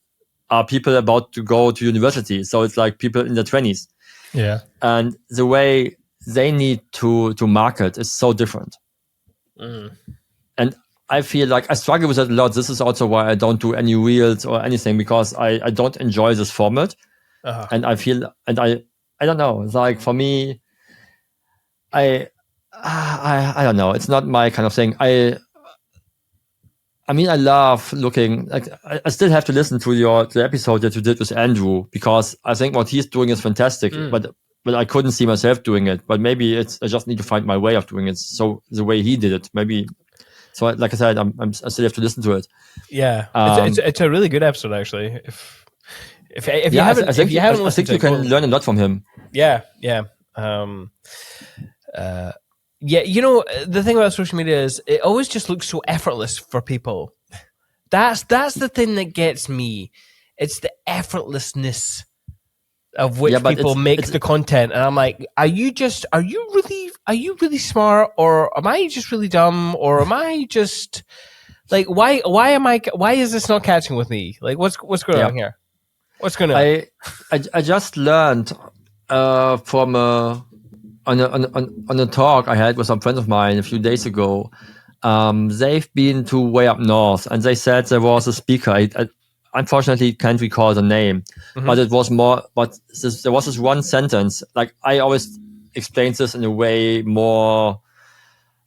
are people about to go to university. So it's like people in their 20s. Yeah. And the way they need to market is so different. And I feel like I struggle with that a lot. This is also why I don't do any reels or anything, because I don't enjoy this format. And I feel, and I don't know. It's like for me, I don't know. It's not my kind of thing. I mean, I love looking. Like, I still have to listen to the episode that you did with Andrew, because I think what he's doing is fantastic. But I couldn't see myself doing it. But maybe I just need to find my way of doing it. So the way he did it, maybe. So like I said, I still have to listen to it. Yeah, it's a really good episode actually. If you haven't, listened to it, I think you can learn a lot from him. Yeah. Yeah, you know, the thing about social media is it always just looks so effortless for people. That's the thing that gets me. It's the effortlessness of which people make the content, and I'm like, are you really smart, or am I just really dumb, or am I just like why is this not catching with me? Like what's going on here? What's going on? I just learned from on a talk I had with some friends of mine a few days ago. They've been to way up north, and they said there was a speaker. I unfortunately can't recall the name, but it was more. But there was this one sentence. Like, I always explain this in a way more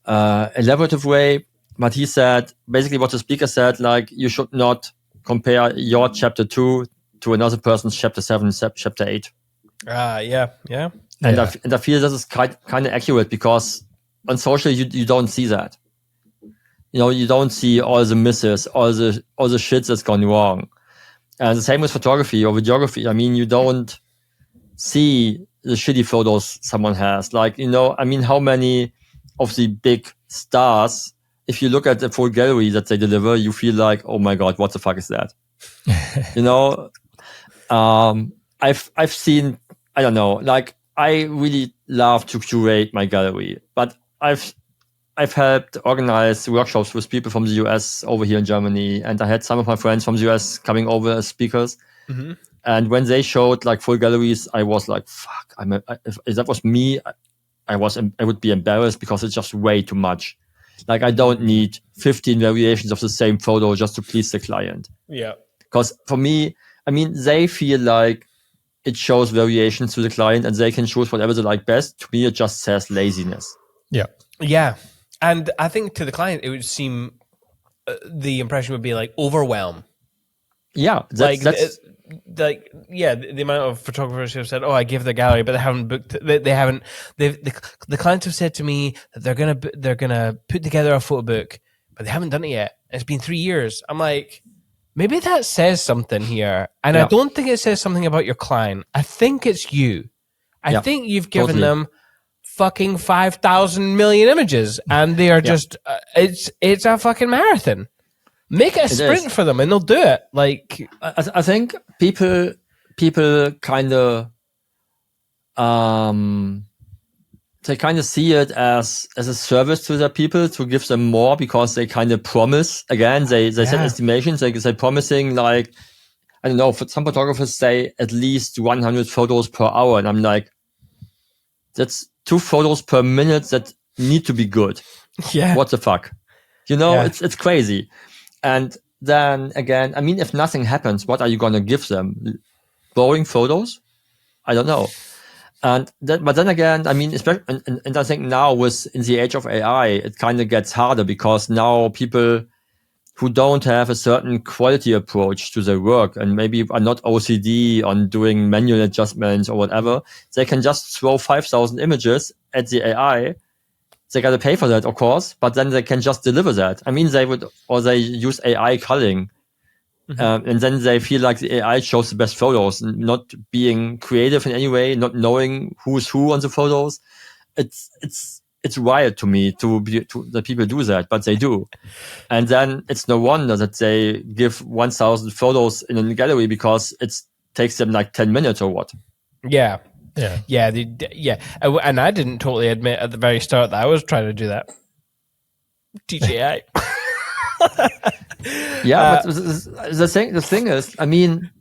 elaborative way. But he said basically what the speaker said, like, you should not compare your chapter 2 to another person's chapter 7, chapter 8. Yeah. And I feel this is kind of accurate, because on social you don't see that. You know, you don't see all the misses, all the shit that's gone wrong. And the same with photography or videography. I mean, you don't see the shitty photos someone has. Like, you know, I mean, how many of the big stars, if you look at the full gallery that they deliver, you feel like, oh my God, what the fuck is that? You know, I've seen, I don't know, like, I really love to curate my gallery, but I've helped organize workshops with people from the US over here in Germany, and I had some of my friends from the US coming over as speakers. And when they showed like full galleries, I was like, "Fuck!" If that was me, I would be embarrassed, because it's just way too much. Like, I don't need 15 variations of the same photo just to please the client. Yeah. Because for me, I mean, they feel like it shows variations to the client, and they can choose whatever they like best. To me, it just says laziness. Yeah. And I think to the client, it would seem the impression would be like overwhelm. Yeah, the amount of photographers who have said, "Oh, I give the gallery," but they haven't booked. The clients have said to me that they're gonna put together a photo book, but they haven't done it yet. It's been 3 years. I'm like, maybe that says something here, and I don't think it says something about your client. I think it's you. I think you've given them fucking 5,000 million images, and they are just it's a fucking marathon. Make it a sprint for them, and they'll do it. Like, I think people kind of they kind of see it as a service to their people, to give them more, because they kind of promise. Again, they set estimations. They're promising, like, I don't know, for some photographers say at least 100 photos per hour, and I'm like, that's 2 photos per minute that need to be good. Yeah. What the fuck? You know, it's crazy. And then again, I mean, if nothing happens, what are you going to give them? Boring photos? I don't know. But then again, I mean, especially, and I think now in the age of AI, it kind of gets harder, because now people who don't have a certain quality approach to their work, and maybe are not OCD on doing manual adjustments or whatever, they can just throw 5,000 images at the AI. They got to pay for that, of course, but then they can just deliver that. I mean, they use AI culling, and then they feel like the AI shows the best photos, not being creative in any way, not knowing who's who on the photos. It's wild to me that people do that, but they do. And then it's no wonder that they give 1,000 photos in a gallery, because it takes them like 10 minutes or what. Yeah. And I didn't totally admit at the very start that I was trying to do that. DJI. But the thing is, I mean,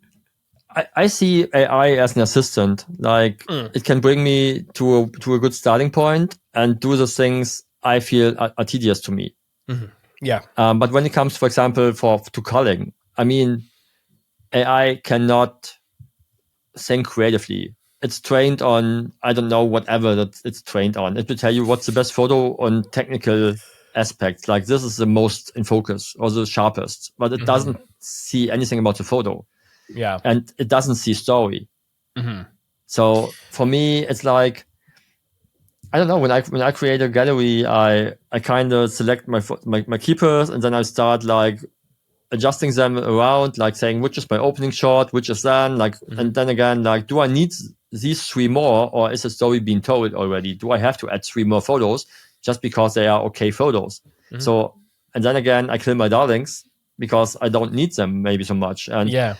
I see AI as an assistant. Like, it can bring me to a good starting point and do the things I feel are tedious to me. Yeah. But when it comes, for example, to culling, I mean, AI cannot think creatively. It's trained on, I don't know, whatever that it's trained on. It will tell you what's the best photo on technical aspects. Like this is the most in focus or the sharpest, but it doesn't see anything about the photo. Yeah. And it doesn't see story. So for me, it's like, I don't know, when I create a gallery, I kind of select my keepers, and then I start like adjusting them around, like saying which is my opening shot, which is then like, and then again, like, do I need these 3 more, or is the story being told already? Do I have to add 3 more photos just because they are okay photos? So, and then again, I kill my darlings because I don't need them maybe so much. And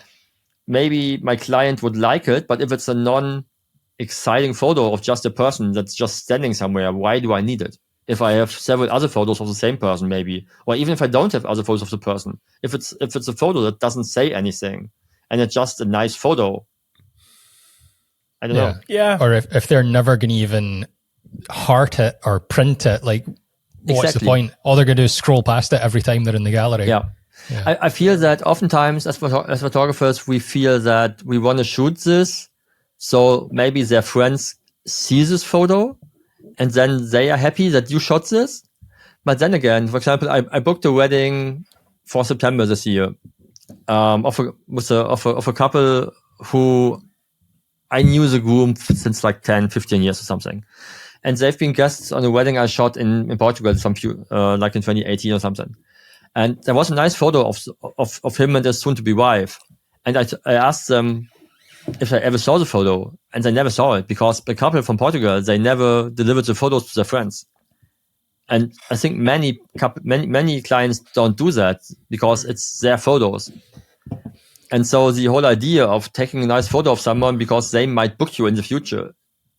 maybe my client would like it, but if it's a non-exciting photo of just a person that's just standing somewhere, why do I need it? If I have several other photos of the same person, maybe, or even if I don't have other photos of the person, if it's a photo that doesn't say anything and it's just a nice photo, I don't know. Yeah. Or if they're never going to even heart it or print it, like, what's the point? All they're going to do is scroll past it every time they're in the gallery. Yeah. I feel that oftentimes as photographers, we feel that we want to shoot this, so maybe their friends see this photo, and then they are happy that you shot this. But then again, for example, I booked a wedding for September this year, of a couple who I knew the groom since like 10, 15 years or something. And they've been guests on a wedding I shot in Portugal like in 2018 or something. And there was a nice photo of him and his soon-to-be wife. And I asked them if they ever saw the photo, and they never saw it because the couple from Portugal, they never delivered the photos to their friends. And I think many clients don't do that because it's their photos. And so the whole idea of taking a nice photo of someone because they might book you in the future,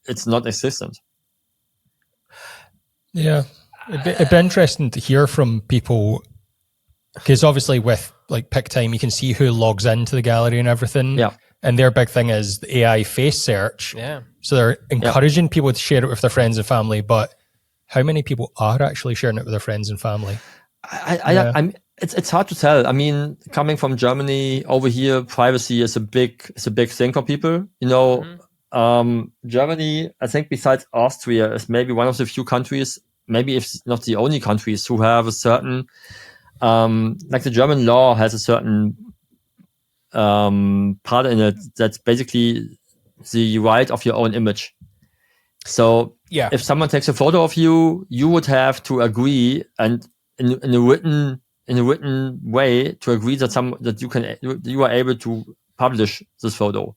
it's not existent. Yeah. It'd be interesting to hear from people, because obviously with like PicTime, you can see who logs into the gallery and everything. Yeah. And their big thing is the AI face search. Yeah. So they're encouraging people to share it with their friends and family, but how many people are actually sharing it with their friends and family? It's hard to tell. I mean, coming from Germany over here, privacy is a big thing for people. You know, Germany, I think besides Austria, is maybe one of the few countries, maybe if not the only countries, who have a certain, like the German law has a certain part in it that's basically the right of your own image. So if someone takes a photo of you, you would have to agree, and in a written way to agree that you are able to publish this photo.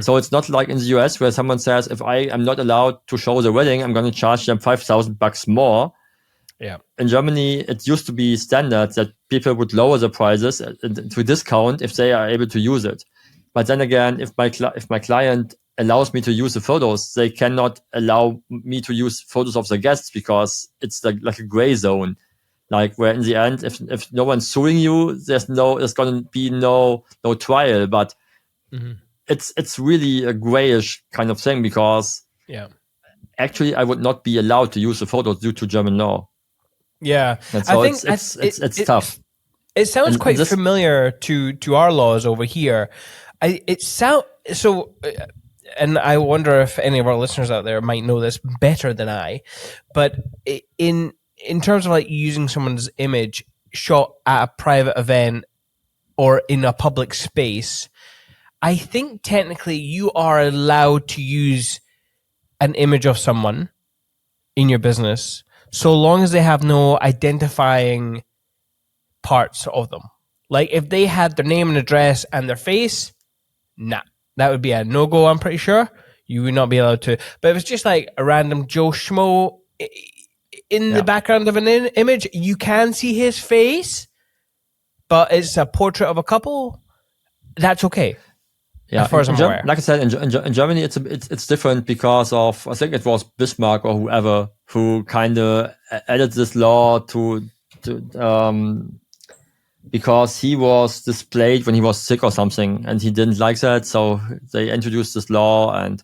So it's not like in the US where someone says, if I am not allowed to show the wedding, I'm going to charge them $5,000 more. Yeah. In Germany, it used to be standard that people would lower the prices to discount if they are able to use it. But then again, if my client allows me to use the photos, they cannot allow me to use photos of the guests because it's like a gray zone. Like where in the end, if no one's suing you, there's going to be no trial. But it's really a grayish kind of thing because actually I would not be allowed to use the photos due to German law. Yeah, and so I think it's tough. It sounds quite familiar to our laws over here. And I wonder if any of our listeners out there might know this better than I. But in terms of like using someone's image shot at a private event or in a public space, I think technically you are allowed to use an image of someone in your business so long as they have no identifying parts of them. Like if they had their name and address and their face, nah, that would be a no-go, I'm pretty sure. You would not be allowed to. But if it's just like a random Joe Schmo in the background of an image, you can see his face, but it's a portrait of a couple, that's okay. Yeah, as far as I'm aware. Like I said, in Germany, it's different because of, I think it was Bismarck or whoever who kind of added this law to because he was displayed when he was sick or something, and he didn't like that, so they introduced this law, and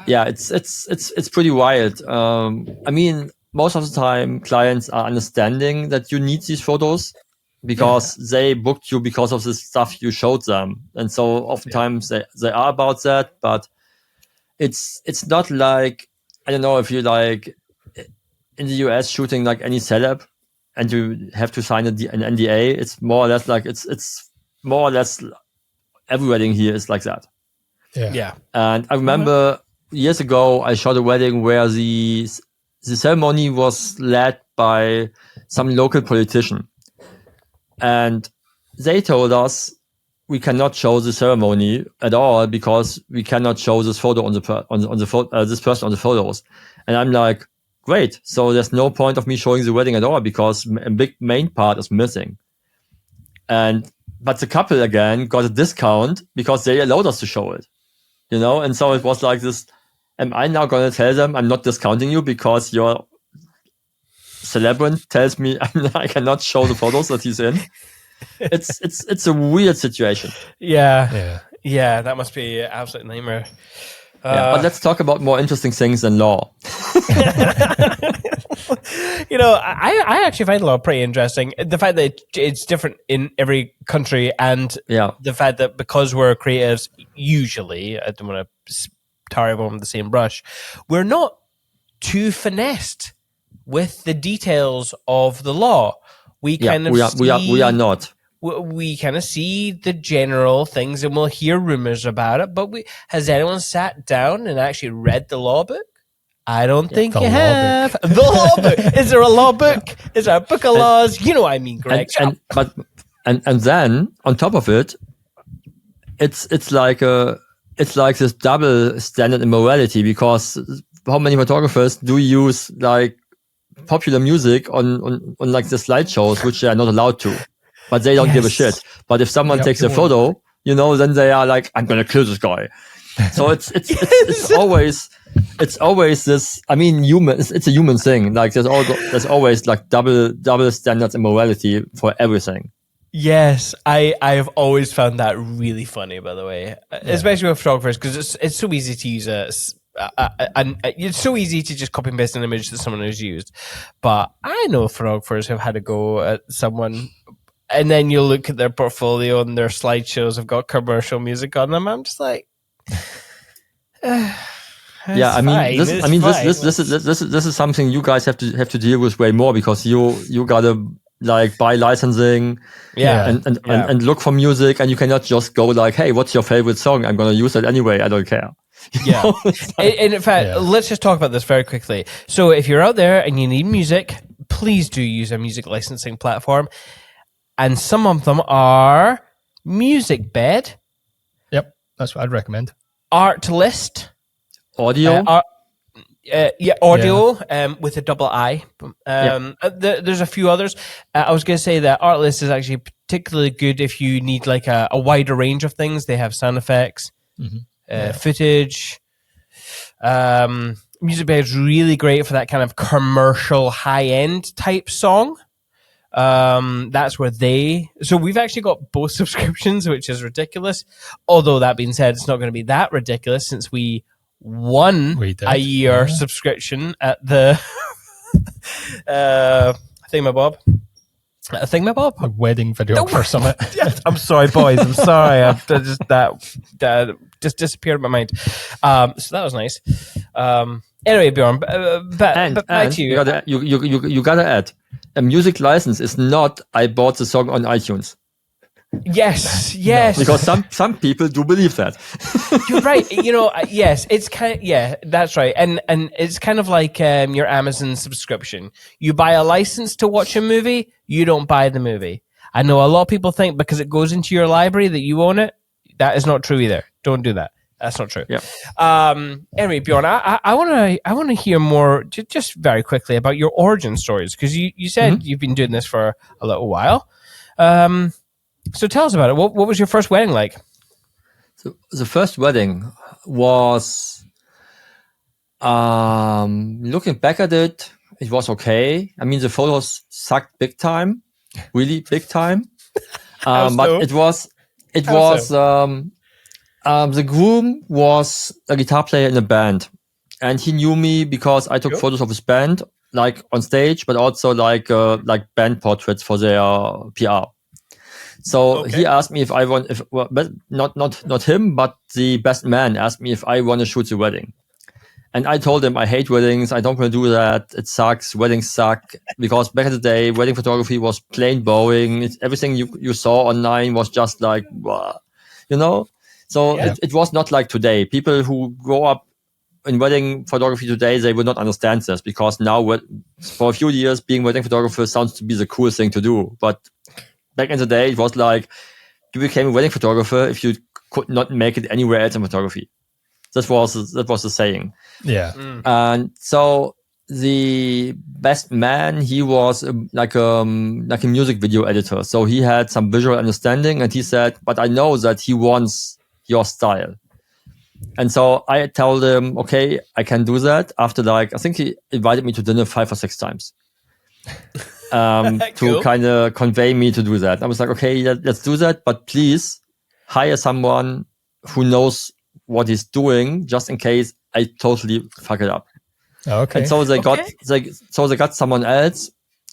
it's pretty wild. I mean, most of the time, clients are understanding that you need these photos because they booked you because of the stuff you showed them, and so oftentimes they are about that, but it's not like, I don't know if you like in the US shooting like any celeb, and you have to sign an NDA. It's more or less like it's more or less every wedding here is like that. Yeah. And I remember years ago I shot a wedding where the ceremony was led by some local politician, and they told us we cannot show the ceremony at all because we cannot show this photo this person on the photos. And I'm like, great. So there's no point of me showing the wedding at all because a big main part is missing. But the couple again got a discount because they allowed us to show it, And so it was like this. Am I now going to tell them I'm not discounting you because your celebrant tells me I cannot show the photos that he's in? It's a weird situation. Yeah. That must be an absolute nightmare. But let's talk about more interesting things than law. I actually find law pretty interesting. The fact that it's different in every country, and the fact that because we're creatives, usually, I don't want to tar everyone with the same brush, we're not too finessed with the details of the law. We are not. We kind of see the general things and we'll hear rumors about it, but has anyone sat down and actually read the law book? I don't think you have. The law book. Is there a law book? Is there a book of laws? You know what I mean, Greg. And then on top of it, it's like this double standard in morality, because how many photographers do use like popular music on like the slideshows, which they are not allowed to, but they don't give a shit. But if someone takes a photo, then they are like, I'm gonna kill this guy. So it's always this. I mean, it's a human thing. Like there's always like double standards in morality for everything. Yes, I've always found that really funny, by the way, especially with photographers, because it's so easy to use it's so easy to just copy and paste an image that someone has used. But I know photographers have had to go at someone, and then you look at their portfolio and their slideshows have got commercial music on them. I'm just like, this is something you guys have to deal with way more, because you gotta like buy licensing, and look for music, and you cannot just go like, hey, what's your favorite song? I'm gonna use it anyway. I don't care. Yeah. And in fact, let's just talk about this very quickly. So if you're out there and you need music, please do use a music licensing platform. And some of them are MusicBed. Yep, that's what I'd recommend. Artlist. Audio. Audio with a double I. There's a few others. I was going to say that Artlist is actually particularly good if you need like a wider range of things. They have sound effects, footage. MusicBed is really great for that kind of commercial high-end type song. That's where so we've actually got both subscriptions, which is ridiculous. Although that being said, it's not going to be that ridiculous since we won a year subscription at the Thingamabob. A wedding videographer summit. Yes, I'm sorry, boys. I'm sorry. That just disappeared in my mind. So that was nice. Anyway, Bjorn, but back to you. You gotta add, a music license is not I bought the song on iTunes. Yes. Because some people do believe that. You're right. Yes, it's that's right. And it's kind of like your Amazon subscription. You buy a license to watch a movie, you don't buy the movie. I know a lot of people think because it goes into your library that you own it. That is not true either. Don't do that. That's not true. Yeah. Anyway, Bjorn, I want to hear more, just very quickly, about your origin stories, because you said you've been doing this for a little while. So tell us about it. What was your first wedding like? So the first wedding was, looking back at it, it was okay. I mean, the photos sucked big time, really big time. But it was, the groom was a guitar player in a band, and he knew me because I took photos of his band, like on stage, but also like band portraits for their PR. So he asked me if I want, not him, but the best man asked me if I want to shoot the wedding. And I told him, I hate weddings. I don't want to do that. It sucks. Weddings suck. Because back in the day, wedding photography was plain boring. Everything you saw online was just like, wow, So it was not like today. People who grow up in wedding photography today, they would not understand this, because now for a few years, being wedding photographer sounds to be the coolest thing to do. But back in the day, it was like you became a wedding photographer if you could not make it anywhere else in photography. That was the saying. Yeah. And so the best man, he was like a music video editor. So he had some visual understanding, and he said, but I know that he wants your style. And so I told him, okay, I can do that. After I think he invited me to dinner 5 or 6 times to kind of convey me to do that. I was like, okay, let's do that. But please hire someone who knows what he's doing, just in case I totally fuck it up. Okay. And so they got someone else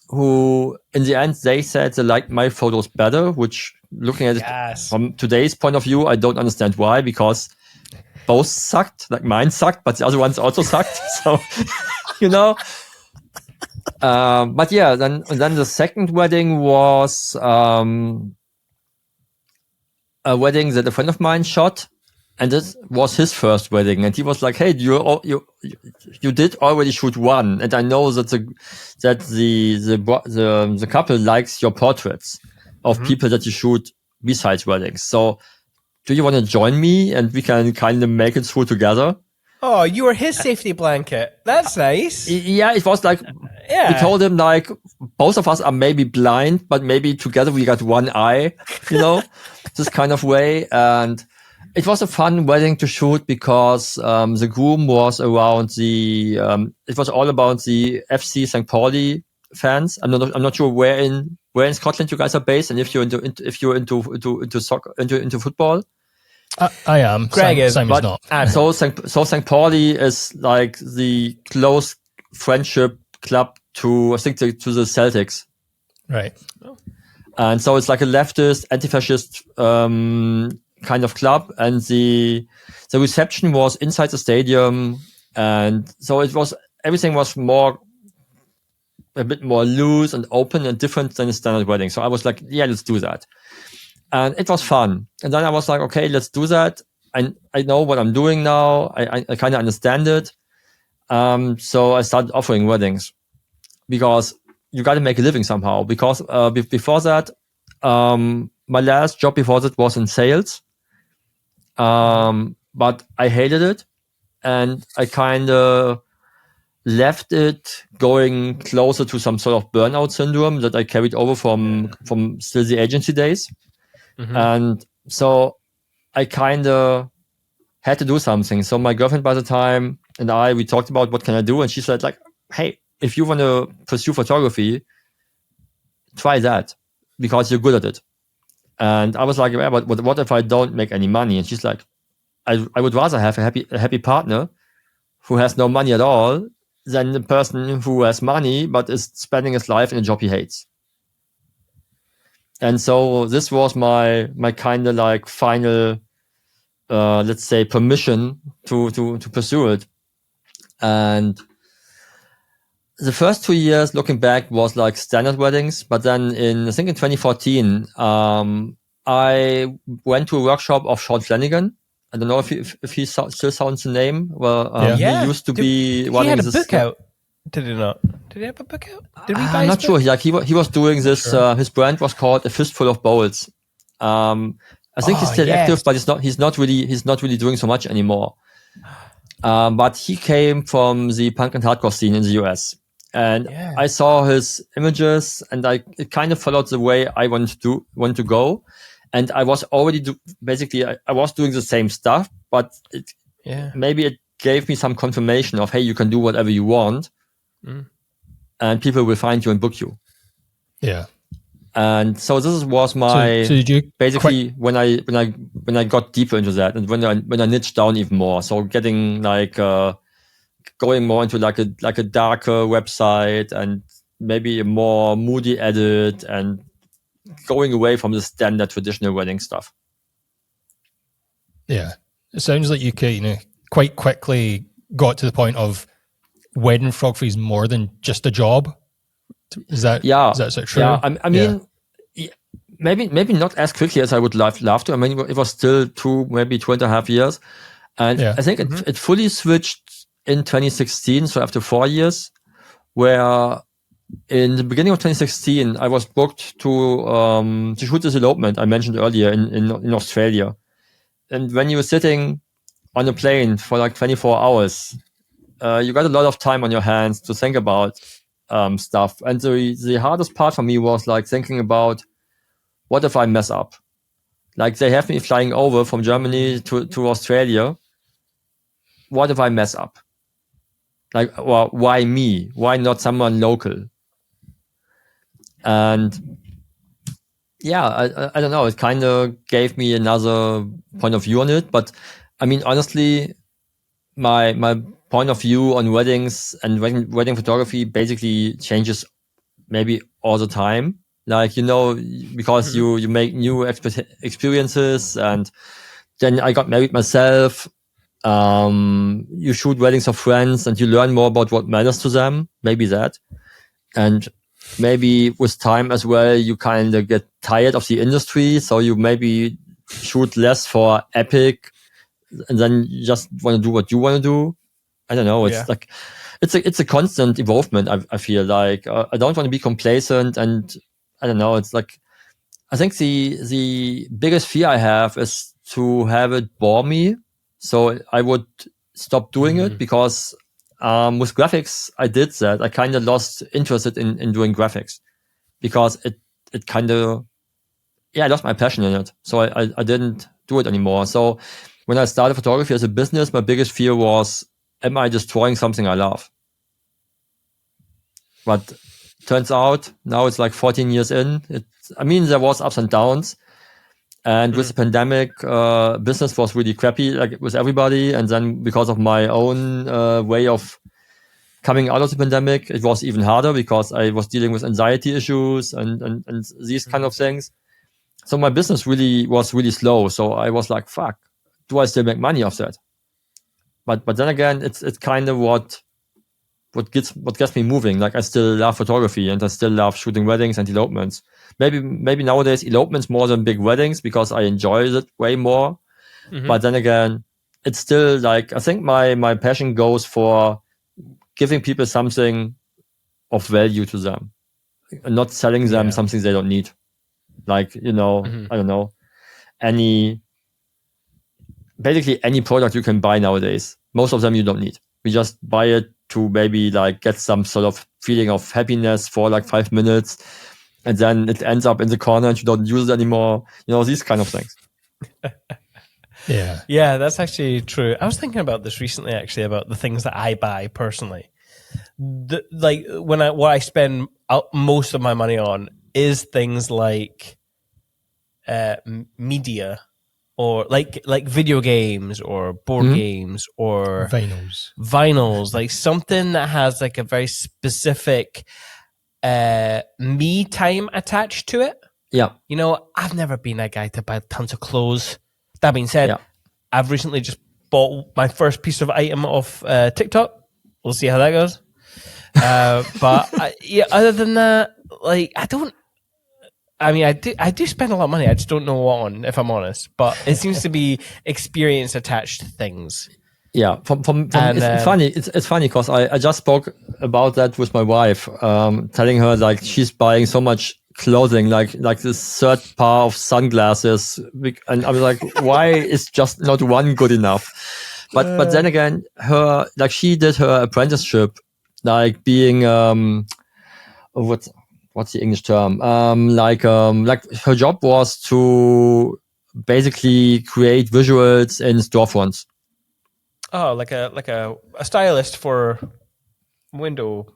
who, in the end, they said they liked my photos better, which, looking at it from today's point of view, I don't understand why, because both sucked. Like, mine sucked, but the other ones also sucked. So, but yeah, then the second wedding was a wedding that a friend of mine shot. And this was his first wedding, and he was like, "Hey, you did already shoot one, and I know that the couple likes your portraits of people that you shoot besides weddings. So, do you want to join me, and we can kind of make it through together?" Oh, you were his safety blanket. That's nice. Yeah, it was like, we told him, like, both of us are maybe blind, but maybe together we got one eye, this kind of way. And it was a fun wedding to shoot because the groom was around it was all about the FC St. Pauli fans. I'm not sure where in Scotland you guys are based, and if you're into soccer, into football. I am. Greg is, Simon's not. So St. Pauli is like the close friendship club to, I think, to the Celtics. Right. And so it's like a leftist, anti-fascist kind of club, and the reception was inside the stadium, and so everything was a bit more loose and open and different than a standard wedding. So I was like, yeah, let's do that. And it was fun. And then I was like, okay, let's do that. I know what I'm doing now. I kind of understand it. So I started offering weddings, because you got to make a living somehow. Because before that, my last job before that was in sales. But I hated it, and I kind of left it going closer to some sort of burnout syndrome that I carried over from still the agency days. Mm-hmm. And so I kind of had to do something. So my girlfriend by the time and we talked about what can I do, and she said, like, hey, if you want to pursue photography, try that, because you're good at it. And I was like, yeah, but what if I don't make any money? And she's like, I would rather have a happy partner who has no money at all than the person who has money but is spending his life in a job he hates. And so this was my kind of like final, let's say, permission to pursue it. And the first 2 years, looking back, was like standard weddings. But then I think in 2014, I went to a workshop of Sean Flanagan. I don't know if he still sounds the name. Well, he used to be running. He had a book out. Did he not? Did he have a book out? Did we buy I'm not sure. Like he was doing this. Sure. His brand was called A Fistful of Bowls. I think he's still active, but he's not really doing so much anymore. But he came from the punk and hardcore scene in the US. And I saw his images, and it kind of followed the way I want to go. And I was already I was doing the same stuff, but maybe it gave me some confirmation of, hey, you can do whatever you want, and people will find you and book you. Yeah. And so this was my so did you basically when I got deeper into that, and when I niched down even more. So getting like going more into like a darker website, and maybe a more moody edit, and going away from the standard traditional wedding stuff. Yeah, it sounds like you quite quickly got to the point of wedding photography is more than just a job. Is that sort of true? Yeah, I mean, maybe not as quickly as I would love to. I mean, it was still 2.5 years. And I think it fully switched in 2016, so after 4 years, where in the beginning of 2016, I was booked to shoot this elopement I mentioned earlier in Australia. And when you were sitting on a plane for like 24 hours, you got a lot of time on your hands to think about stuff. And the hardest part for me was like thinking about, what if I mess up? Like they have me flying over from Germany to Australia. What if I mess up? Like, well, why me? Why not someone local? And yeah, I don't know. It kind of gave me another point of view on it. But I mean, honestly, my point of view on weddings and wedding photography basically changes maybe all the time. Like, because you make new experiences, and then I got married myself. You shoot weddings of friends and you learn more about what matters to them. Maybe that. And maybe with time as well, you kind of get tired of the industry. So you maybe shoot less for epic, and then you just want to do what you want to do. I don't know. It's like, it's a constant evolvement. I feel like I don't want to be complacent, and I don't know. It's like, I think the biggest fear I have is to have it bore me. So I would stop doing it, because with graphics, I did that. I kind of lost interest in doing graphics, because it kind of, I lost my passion in it. So I didn't do it anymore. So when I started photography as a business, my biggest fear was, am I destroying something I love? But turns out now it's like 14 years in. There was ups and downs. And with the pandemic, business was really crappy, like with everybody. And then because of my own way of coming out of the pandemic, it was even harder, because I was dealing with anxiety issues and these kind of things. So my business was really slow. So I was like, fuck, do I still make money off that? But then again, it's kind of what gets me moving. Like, I still love photography, and I still love shooting weddings and elopements. Maybe nowadays elopements more than big weddings, because I enjoy it way more. But then again, it's still like, I think my passion goes for giving people something of value to them, and not selling them something they don't need. Like, I don't know, basically any product you can buy nowadays. Most of them you don't need. We just buy it to maybe like get some sort of feeling of happiness for like 5 minutes, and then it ends up in the corner and you don't use it anymore. These kind of things. Yeah, that's actually true. I was thinking about this recently, actually, about the things that I buy personally. What I spend most of my money on is things like media, or like video games or board games or vinyls, like something that has like a very specific me time attached to it. Yeah. I've never been a guy to buy tons of clothes. That being said, I've recently just bought my first piece of item off TikTok. We'll see how that goes. But other than that, like, I do spend a lot of money. I just don't know what on, if I'm honest. But it seems to be experience attached to things. Yeah, it's funny. It's funny because I just spoke about that with my wife, telling her like she's buying so much clothing, like this third pair of sunglasses, and I was like, why is just not one good enough? But then again, she did her apprenticeship, like being what's the English term? Like her job was to basically create visuals in storefronts. Oh, like a stylist for window.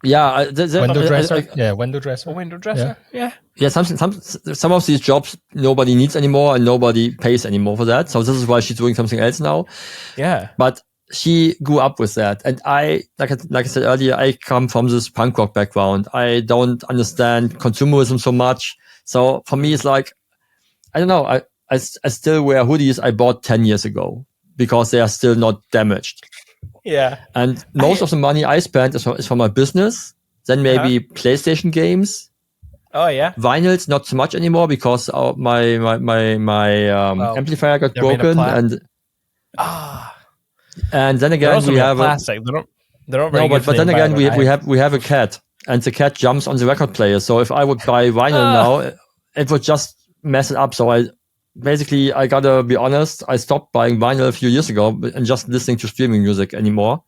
Yeah, window dresser. Window dresser. A window dresser. Yeah. Some of these jobs nobody needs anymore, and nobody pays anymore for that. So this is why she's doing something else now. Yeah. But she grew up with that, and I said earlier, I come from this punk rock background. I don't understand consumerism so much. So for me, it's like, I don't know. I still wear hoodies I bought 10 years ago because they are still not damaged. Yeah. And most of the money I spent is for my business. Then maybe PlayStation games. Oh yeah. Vinyls, not so much anymore because my amplifier got broken, and then again we have plastic. They're not very good. But then again we have a cat, and the cat jumps on the record player. So if I would buy vinyl now, it would just mess it up. So I gotta be honest. I stopped buying vinyl a few years ago and just listening to streaming music anymore.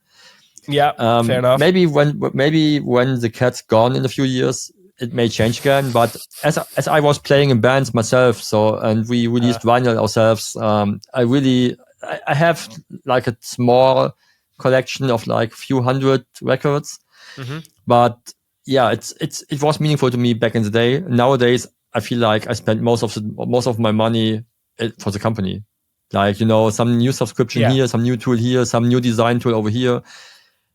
Yeah, fair enough. Maybe when the cat's gone in a few years, it may change again. But as I was playing in bands myself, and we released vinyl ourselves, I have like a small collection of like a few hundred records. Mm-hmm. But yeah, it was meaningful to me back in the day. Nowadays, I feel like I spent most of my money for the company. Like, some new subscription here, some new tool here, some new design tool over here.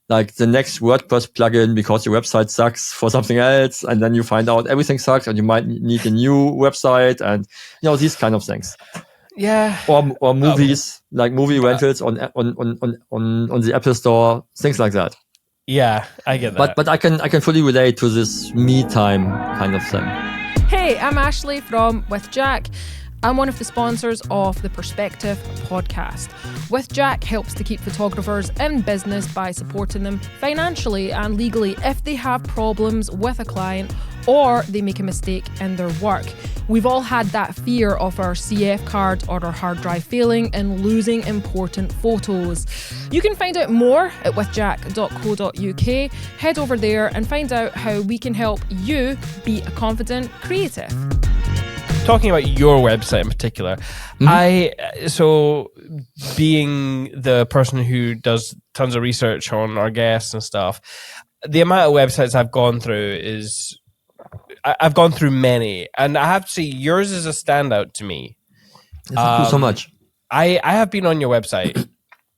Like the next WordPress plugin because your website sucks for something else, and then you find out everything sucks, and you might need a new website, and these kind of things. Yeah. Or movies, like movie rentals on the Apple Store, things like that. Yeah, I get that. But I can fully relate to this me time kind of thing. Hey, I'm Ashley from With Jack. I'm one of the sponsors of the Perspective podcast. With Jack helps to keep photographers in business by supporting them financially and legally if they have problems with a client or they make a mistake in their work. We've all had that fear of our CF card or our hard drive failing and losing important photos. You can find out more at withjack.co.uk. Head over there and find out how we can help you be a confident creative. Talking about your website in particular, so being the person who does tons of research on our guests and stuff, the amount of websites I've gone through I've gone through many, and I have to say yours is a standout to me. Thank you so much. I have been on your website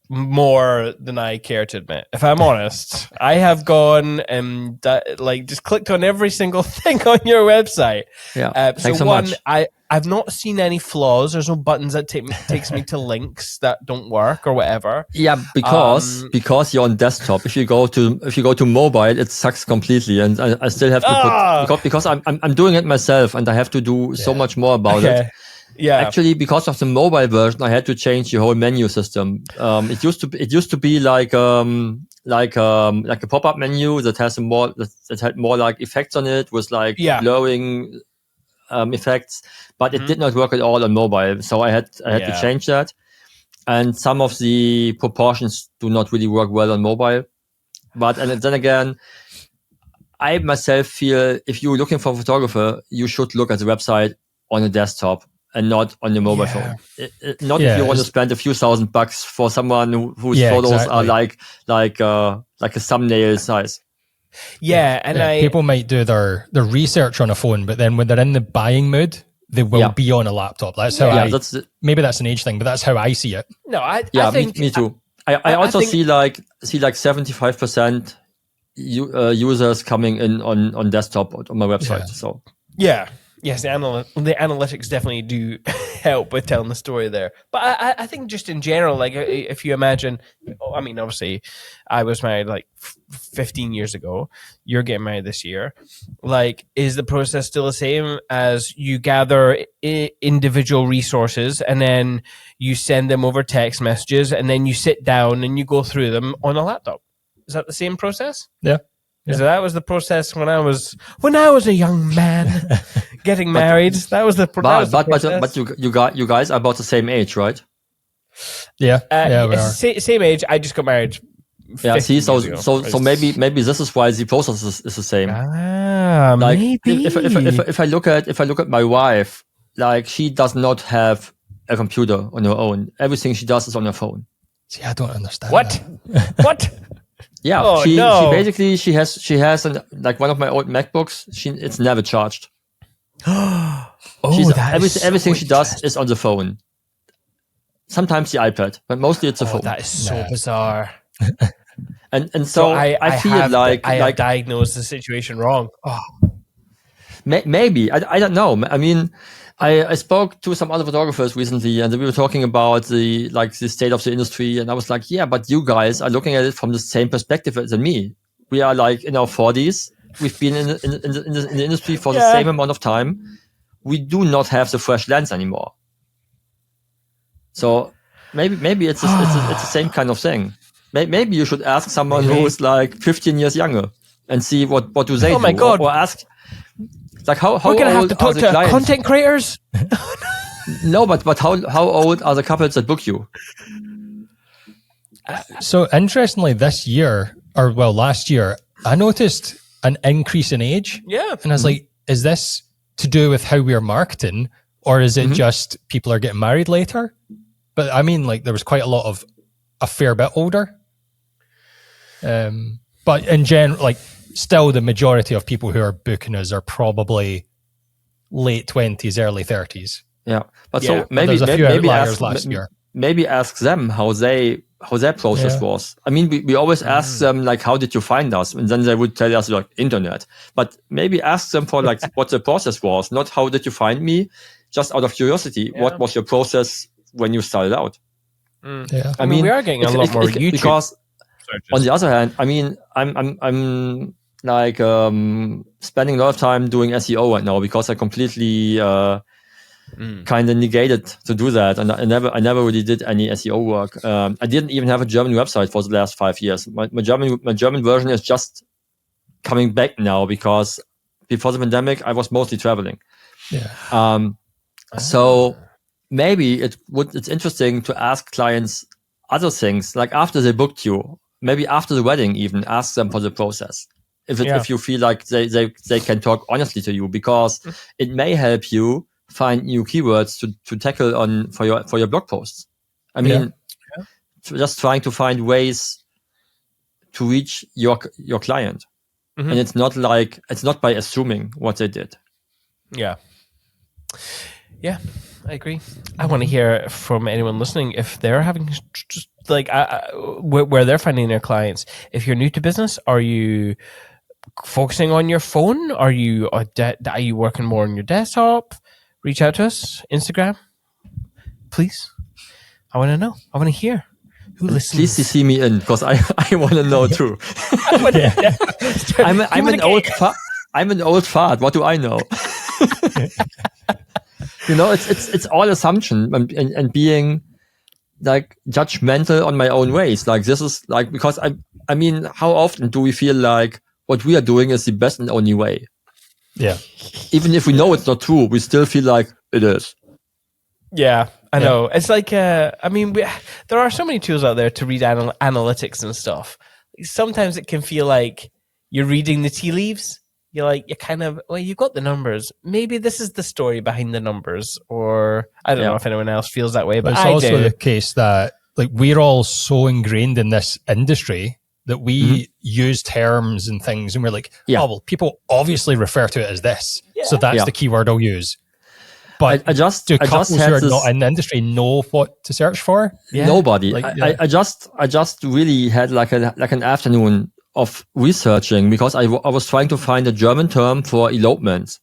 more than I care to admit. If I'm honest, I have gone and just clicked on every single thing on your website. Yeah, thanks so much. I've not seen any flaws. There's no buttons that takes me to links that don't work or whatever. Yeah, because you're on desktop. If you go to mobile, it sucks completely, and I still have to because I'm doing it myself, and I have to do so much more about it. Yeah, actually, because of the mobile version, I had to change the whole menu system. It used to be like a pop-up menu that had more like effects on it, with like blurring effects, but it did not work at all on mobile. So I had to change that, and some of the proportions do not really work well on mobile. And then again, I myself feel if you're looking for a photographer, you should look at the website on a desktop and not on your mobile phone. If you want to spend a few $1,000 for someone whose photos are like a thumbnail size. People might do their research on a phone, but then when they're in the buying mood, they will be on a laptop. That's how maybe that's an age thing, but that's how I see it. No, I think me too. I also see like 75% users coming in on desktop on my website. Yeah. So yes, the analytics definitely do help with telling the story there. But I think just in general, like if you imagine, I mean, obviously, I was married like 15 years ago. You're getting married this year. Like, is the process still the same as you gather individual resources and then you send them over text messages and then you sit down and you go through them on a laptop? Is that the same process? Yeah. So that was the process when I was a young man getting married. That was the process. But you guys are about the same age, right? Yeah, we are. Same age. I just got married. Yeah, see, so maybe this is why the process is the same. Like, maybe if I look at my wife, like she does not have a computer on her own. Everything she does is on her phone. See, I don't understand. What? What? Yeah, she basically has like one of my old MacBooks. It's never charged. Everything she does is on the phone. Sometimes the iPad, but mostly it's a phone. That is so bizarre. and so I feel like I diagnosed the situation wrong. Maybe I don't know. I mean, I spoke to some other photographers recently, and we were talking about the state of the industry, and I was like, yeah, but you guys are looking at it from the same perspective as me. We are like in our 40s. We've been in the industry for the same amount of time. We do not have the fresh lens anymore. So maybe it's the same kind of thing. Maybe you should ask someone who's like 15 years younger and see what do they do. My God. Or ask like how we're gonna old have to talk to clients? Content creators. No, but how old are the couples that book you? So interestingly, last year, I noticed an increase in age. Yeah. And I was like, is this to do with how we're marketing, or is it just people are getting married later? But I mean, like, there was quite a fair bit older. But in general, like, still the majority of people who are booking us are probably late 20s, early 30s. Yeah. But so maybe ask them how their process was. I mean, we always ask them, like, how did you find us? And then they would tell us, like, internet. But maybe ask them for, like, what the process was. Not how did you find me, just out of curiosity. Yeah. What was your process when you started out? Yeah. I mean, we are getting a lot more YouTube. Because on the other hand, I mean, I'm like spending a lot of time doing SEO right now because I completely kind of negated to do that, and I never really did any SEO work. I didn't even have a German website for the last 5 years. My German version is just coming back now because before the pandemic I was mostly traveling. Yeah. So maybe it's interesting to ask clients other things, like after they booked you, maybe after the wedding, even ask them for the process. If you feel like they can talk honestly to you, because it may help you find new keywords to tackle for your blog posts. I mean, just trying to find ways to reach your client, and it's not by assuming what they did. Yeah, I agree. I want to hear from anyone listening if they're having just like where they're finding their clients. If you're new to business, are you focusing on your phone? Are you working more on your desktop? Reach out to us, Instagram, please. I want to know. I want to hear who listens. Please CC me in, because I want to know too. I'm an old fart. What do I know? You know, it's all assumption and being like judgmental on my own ways. Like, this is like, because I mean, how often do we feel like what we are doing is the best and only way? Yeah. Even if we know it's not true, we still feel like it is. Yeah, I know. It's like, I mean, there are so many tools out there to read analytics and stuff. Sometimes it can feel like you're reading the tea leaves. You're kind of, well, you've got the numbers. Maybe this is the story behind the numbers, or I don't know if anyone else feels that way, but it's also the case that, like, we're all so ingrained in this industry that we use terms and things, and we're like, oh, well, people obviously refer to it as this, so that's the keyword I'll use. But do couples who are not in the industry know what to search for? Yeah. Nobody. Like, I just really had like an afternoon of researching, because I was trying to find a German term for elopement,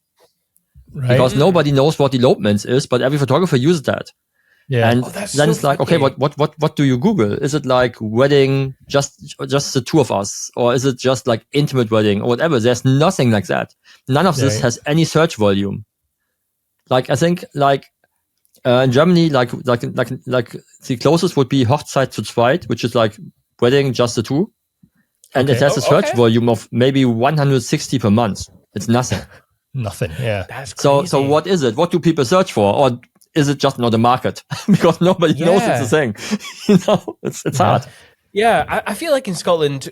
because nobody knows what elopement is, but every photographer uses that. Yeah, and then it's like, okay, what do you Google? Is it like wedding, just the two of us, or is it just like intimate wedding or whatever? There's nothing like that. None of this has any search volume. Like, I think in Germany, like the closest would be Hochzeit zu zweit, which is like wedding just the two, and it has a search volume of maybe 160 per month. It's nothing. Nothing. Yeah. That's crazy. So what is it? What do people search for? Or is it just not a market? Because nobody knows it's a thing. You know, it's hard. Yeah, I feel like in Scotland,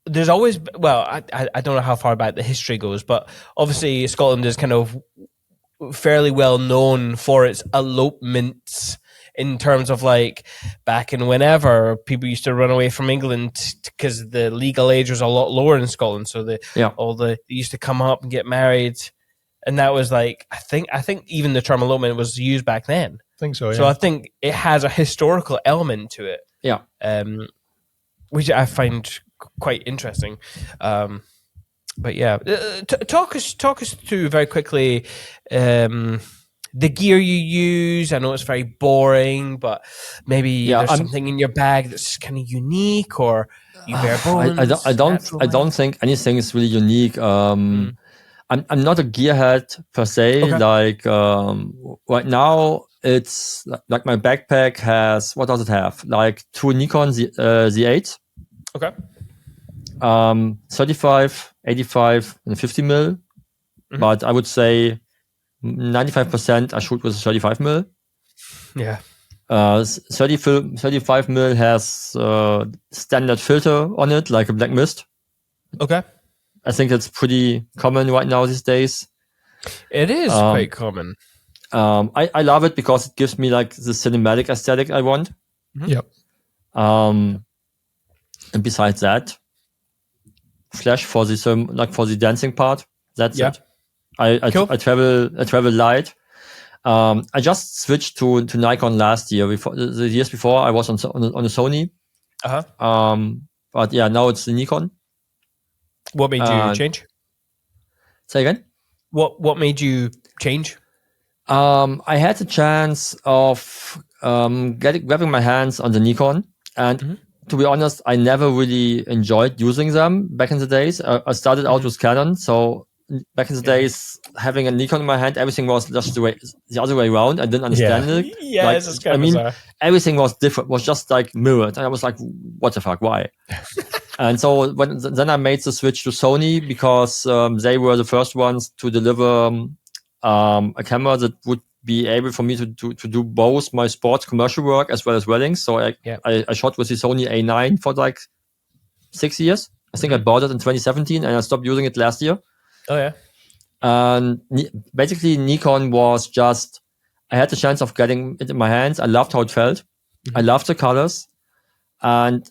there's always, well, I don't know how far back the history goes, but obviously Scotland is kind of fairly well known for its elopements, in terms of like back in whenever people used to run away from England because the legal age was a lot lower in Scotland. So they used to come up and get married. And that was like, I think even the term elopement was used back then. I think so, yeah. So I think it has a historical element to it. Yeah. Which I find quite interesting. But yeah, talk us through very quickly the gear you use. I know it's very boring, but maybe there's something in your bag that's kind of unique, or you bare bones. I don't think anything is really unique. I'm not a gearhead per se. Okay. Like right now, it's like my backpack has, what does it have? Like 2 Nikon Z8. Okay. 35, 85, and 50 mil. But I would say 95% I shoot with a 35 mil. Yeah. 35 mil has standard filter on it, like a black mist. Okay. I think it's pretty common right now these days. It is quite common. I love it because it gives me like the cinematic aesthetic I want. Yep. And besides that, flash for the dancing part. That's it. I travel light. I just switched to Nikon last year. The years before, I was on a Sony. But yeah, now it's the Nikon. What made you change? Say again? What made you change? I had the chance of grabbing my hands on the Nikon, and to be honest, I never really enjoyed using them back in the days. I started out with Canon, so back in the days, having a Nikon in my hand, everything was just the other way around. I didn't understand it. Yeah, like, it's kind of bizarre. Everything was different, was just like mirrored. And I was like, what the fuck, why? And so then I made the switch to Sony because they were the first ones to deliver a camera that would be able for me to do both my sports commercial work as well as weddings. So I shot with the Sony A9 for like 6 years. I think I bought it in 2017 and I stopped using it last year. Oh, yeah. And basically, Nikon was just, I had the chance of getting it in my hands. I loved how it felt. I loved the colors. And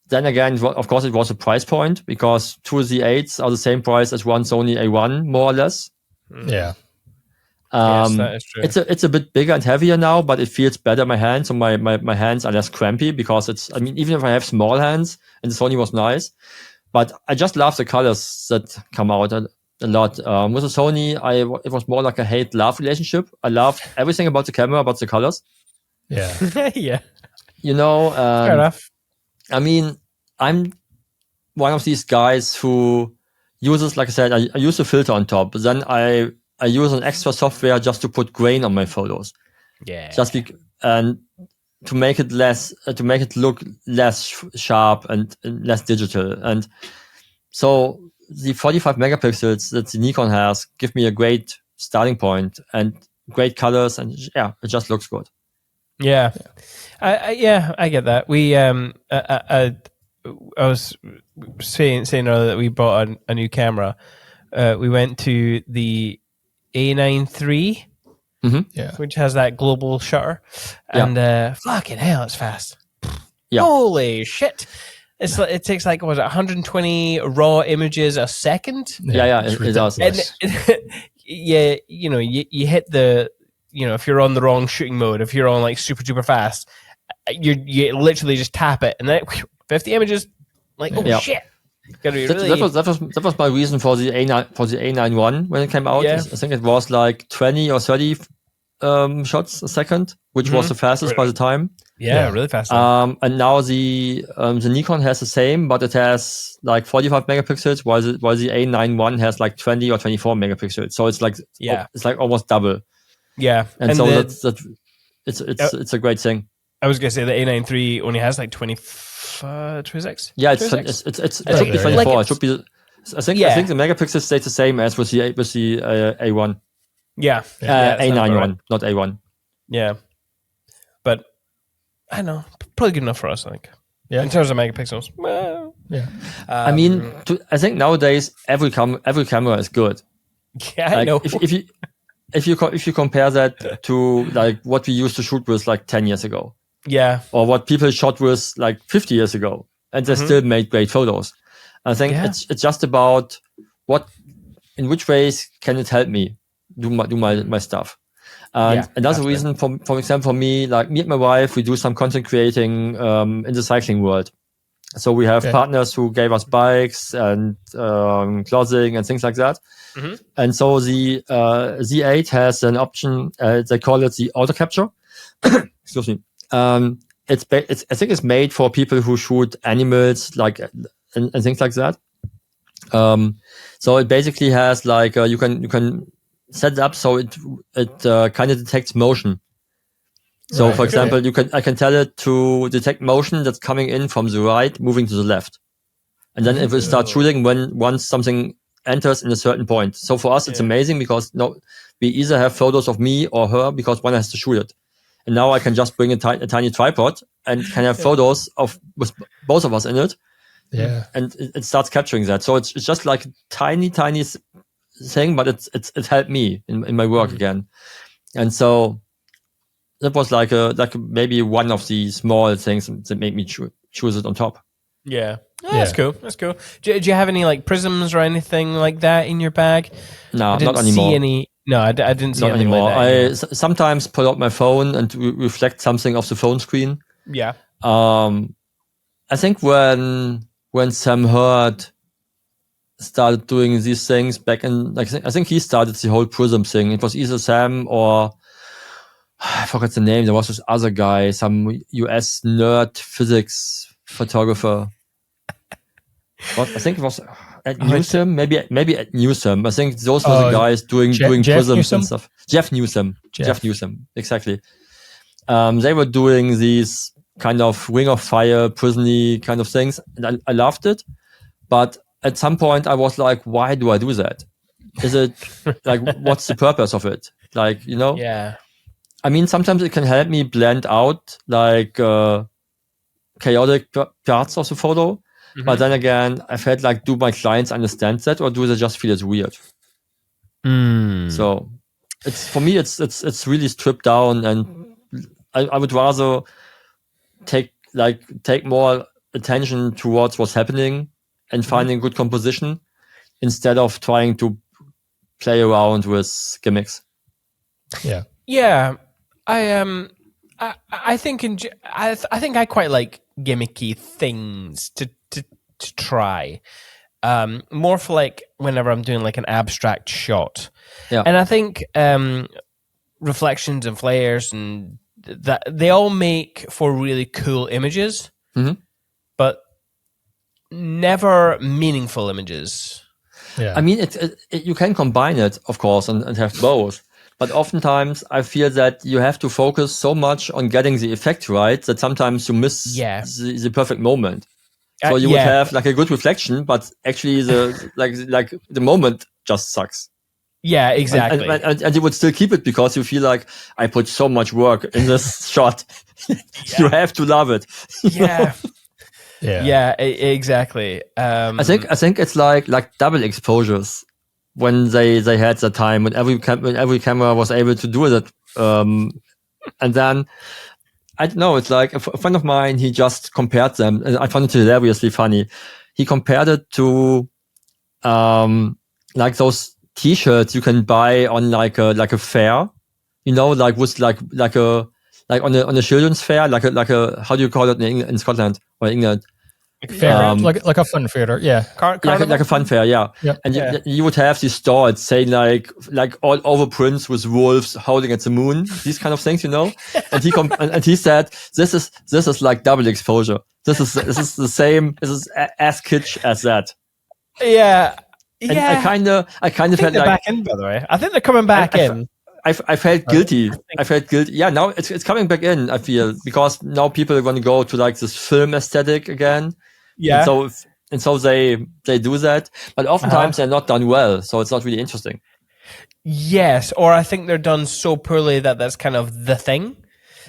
then again, of course, it was a price point because 2 Z8s are the same price as one Sony A1, more or less. Yeah. Yes, that is true. It's a bit bigger and heavier now, but it feels better in my hands. So my hands are less crampy because even if I have small hands, and the Sony was nice, but I just love the colors that come out a lot. With the Sony, it was more like a hate-love relationship. I loved everything about the camera, about the colors. Yeah. Yeah. You know, fair enough. I mean, I'm one of these guys who uses, like I said, I use a filter on top. But then I use an extra software just to put grain on my photos. Yeah. And to make it look less sharp and less digital. And so the 45 megapixels that the Nikon has give me a great starting point and great colors, and it just looks good. Yeah. I get that. I was saying earlier that we bought a new camera. We went to the A9 III, which has that global shutter, and fucking hell, it's fast. Yeah. Holy shit! It takes like 120 raw images a second. It does. And you hit the, if you're on the wrong shooting mode, if you're on like super duper fast, you literally just tap it and then 50 images. Like, shit. That was my reason for the A91 when it came out. I think it was like 20 or 30 shots a second, which was the fastest by the time. Yeah, really fast. And now the Nikon has the same, but it has like 45 megapixels, while the A91 has like 20 or 24 megapixels. So it's like it's like almost double. Yeah, and so it's a great thing. I was gonna say the A9 III only has like 26. Yeah, it should be 24. Like it should be. I think the megapixels stay the same as with the A1. Yeah, A91, not A1. Yeah, but I don't know, probably good enough for us, I think. Yeah, in terms of megapixels. Well, yeah. I mean, I think nowadays every camera is good. Yeah, I know. If you compare that to like what we used to shoot with like 10 years ago. Yeah. Or what people shot with like 50 years ago, and they still made great photos. I think it's just about in which ways can it help me do my stuff. And another reason, for example, for me and my wife, we do some content creating in the cycling world. So we have partners who gave us bikes and clothing and things like that. Mm-hmm. And so the Z8 has an option. They call it the auto capture. Excuse me. I think it's made for people who shoot animals, like and things like that. So it basically has like you can set it up so it kind of detects motion. So for example, I can tell it to detect motion that's coming in from the right, moving to the left, and then it will start shooting once something enters in a certain point. So for us, it's amazing because we either have photos of me or her because one has to shoot it. And now I can just bring a tiny tripod and can have photos with both of us in it. Yeah. And it starts capturing that. So it's just like a tiny thing, but it helped me in my work again. And so that was like maybe one of the small things that made me choose it on top. Yeah. Oh, that's cool. That's cool. Do you have any like prisms or anything like that in your bag? No, I didn't not anymore. See any. No, I didn't see not anything anymore. Like that, I sometimes pull out my phone and reflect something off the phone screen. Yeah. I think when Sam Hurd started doing these things back in, like, I think he started the whole prism thing. It was either Sam or I forgot the name. There was this other guy, some US nerd physics photographer. I think it was at Newsom, maybe at Newsom. I think those were the guys doing prisms Newsom? And stuff. Jeff Newsom, exactly. They were doing these kind of Ring of Fire, prism-y kind of things, and I loved it. But at some point, I was like, why do I do that? Is it like, what's the purpose of it? Like, you know? Yeah. I mean, sometimes it can help me blend out like chaotic parts of the photo. Mm-hmm. But then again, I felt like, do my clients understand that, or do they just feel it's weird? So it's, for me, it's really stripped down, and I would rather take more attention towards what's happening and finding good composition instead of trying to play around with gimmicks. Yeah. I think I think I quite like gimmicky things to try. More for like whenever I'm doing like an abstract shot. Yeah. And I think reflections and flares and that they all make for really cool images, but never meaningful images. Yeah. I mean, you can combine it, of course, and have both. But oftentimes, I feel that you have to focus so much on getting the effect right that sometimes you miss the perfect moment. So you would have like a good reflection, but actually the moment just sucks. Yeah, exactly. And you would still keep it because you feel like, I put so much work in this shot. You have to love it. Yeah, exactly. I think it's like double exposures when they had the time when every camera was able to do it. And then I don't know. It's like a friend of mine. He just compared them, and I found it hilariously funny. He compared it to like those T-shirts you can buy on like a fair, you know, like with like on a children's fair, like a how do you call it in Scotland or England? Like a fun fair, yeah. Like a fun fair, yeah. Yep. And you would have these stores saying like all over prints with wolves howling at the moon, these kind of things, you know. And he said, this is like double exposure. This is the same. This is as kitsch as that. Yeah. And I kind of felt like back in, by the way. I think they're coming back in. I felt guilty. I felt guilty. Yeah, now it's coming back in, I feel, because now people are going to go to like this film aesthetic again. Yeah. And so they do that, but oftentimes they're not done well, so it's not really interesting. Yes, or I think they're done so poorly that that's kind of the thing.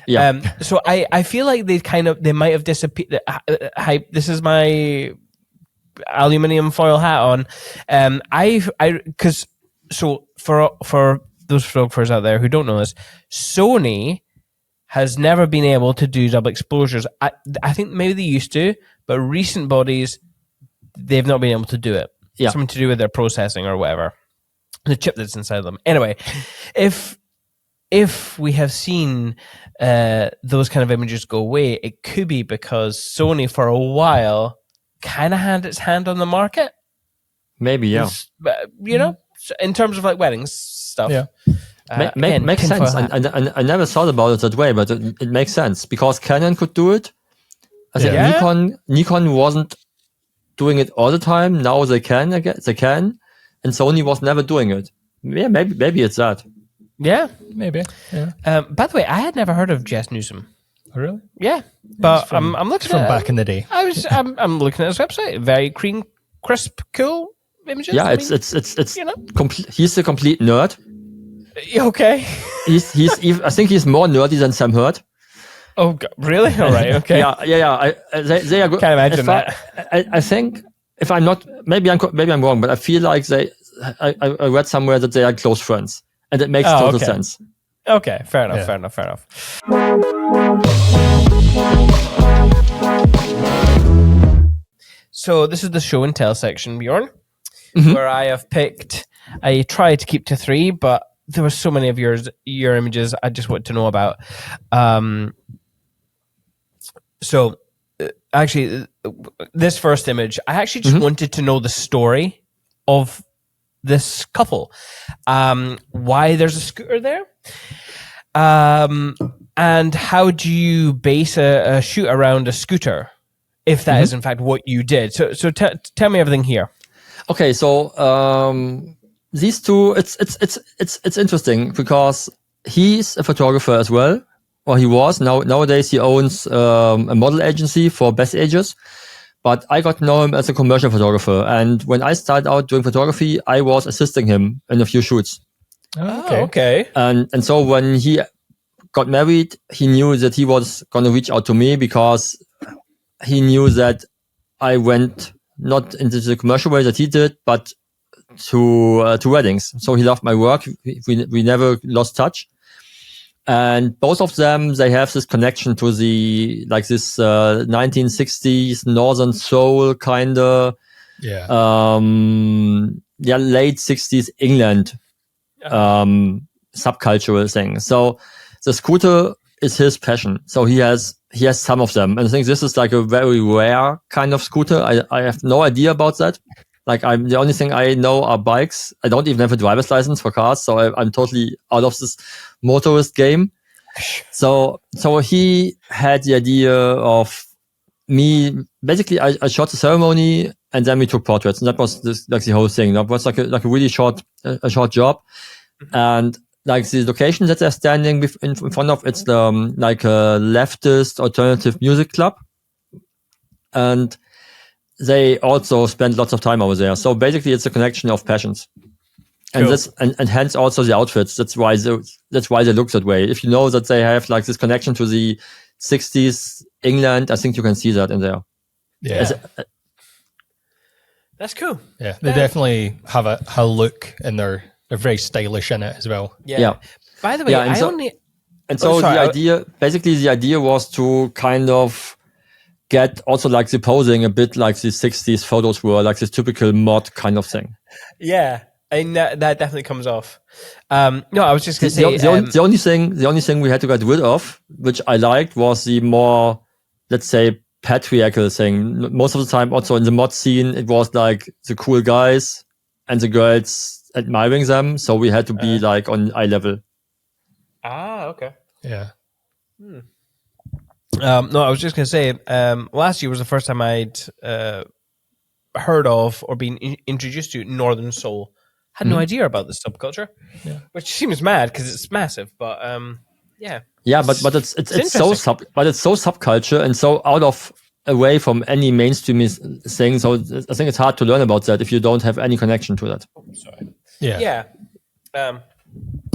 Yeah. So I feel like they might have disappeared. This is my aluminium foil hat on. For those photographers out there who don't know this, Sony has never been able to do double exposures. I think maybe they used to, but recent bodies, they've not been able to do it. Yeah. Something to do with their processing or whatever. The chip that's inside them. Anyway, if if we have seen those kind of images go away, it could be because Sony for a while kind of had its hand on the market. Maybe, yeah. You know, in terms of like weddings stuff. Yeah. Makes sense. I never thought about it that way, but it makes sense because Canon could do it. I think Nikon wasn't doing it all the time. Now they can, and Sony was never doing it. Yeah, maybe it's that. Yeah, maybe. Yeah. By the way, I had never heard of Jess Newsom. Oh, really? Yeah, but I'm looking from back in the day. I'm looking at his website. Very clean, crisp, cool images. Yeah, it's you know, he's a complete nerd. Okay. He's I think he's more nerdy than Sam Hurd. Oh, God, really? All right. Okay. yeah. They are good. Can't imagine that. I think if I'm not, maybe I'm wrong, but I feel like I read somewhere that they are close friends, and it makes total sense. Okay, fair enough. So this is the show and tell section, Bjorn, where I tried to keep to 3, but there were so many of your images I just wanted to know about. So actually, this first image, I actually just wanted to know the story of this couple. Why there's a scooter there. And how do you base a shoot around a scooter, if that is in fact what you did? So tell me everything here. Okay, so these two, it's interesting because he's a photographer as well, or he was. Nowadays he owns a model agency for best ages, but I got to know him as a commercial photographer. And when I started out doing photography, I was assisting him in a few shoots. Okay. And so when he got married, he knew that he was going to reach out to me because he knew that I went not into the commercial way that he did, but to weddings. So he loved my work. We never lost touch. And both of them, they have this connection to the, like this 1960s Northern Soul kind of, late 60s England subcultural thing. So the scooter is his passion. So he has some of them. And I think this is like a very rare kind of scooter. I have no idea about that. Like the only thing I know are bikes. I don't even have a driver's license for cars. So I'm totally out of this motorist game. So he had the idea of me. Basically, I shot the ceremony and then we took portraits, and that was like the whole thing. That was like a really short job. And like the location that they're standing in front of, it's like a leftist alternative music club, and they also spend lots of time over there. So basically, it's a connection of passions, and cool. and hence also the outfits. That's why they look that way. If you know that they have like this connection to the 60s England, I think you can see that in there. Yeah. That's cool. Yeah, they definitely have a look, and they're very stylish in it as well. Yeah. By the way, the idea was to kind of get also like the posing a bit like the 60s photos were, like this typical mod kind of thing. Yeah, and that definitely comes off. No, I was just going to say the only thing we had to get rid of, which I liked, was the more, let's say, patriarchal thing. Most of the time, also in the mod scene, it was like the cool guys and the girls admiring them, so we had to be like on eye level. Okay. Yeah. No, I was just going to say, last year was the first time I'd heard of or been introduced to Northern Soul. Had no idea about this subculture, which seems mad because it's massive. But yeah, but it's so subculture and so out of away from any mainstream thing. So I think it's hard to learn about that if you don't have any connection to that. Oh, sorry. Yeah.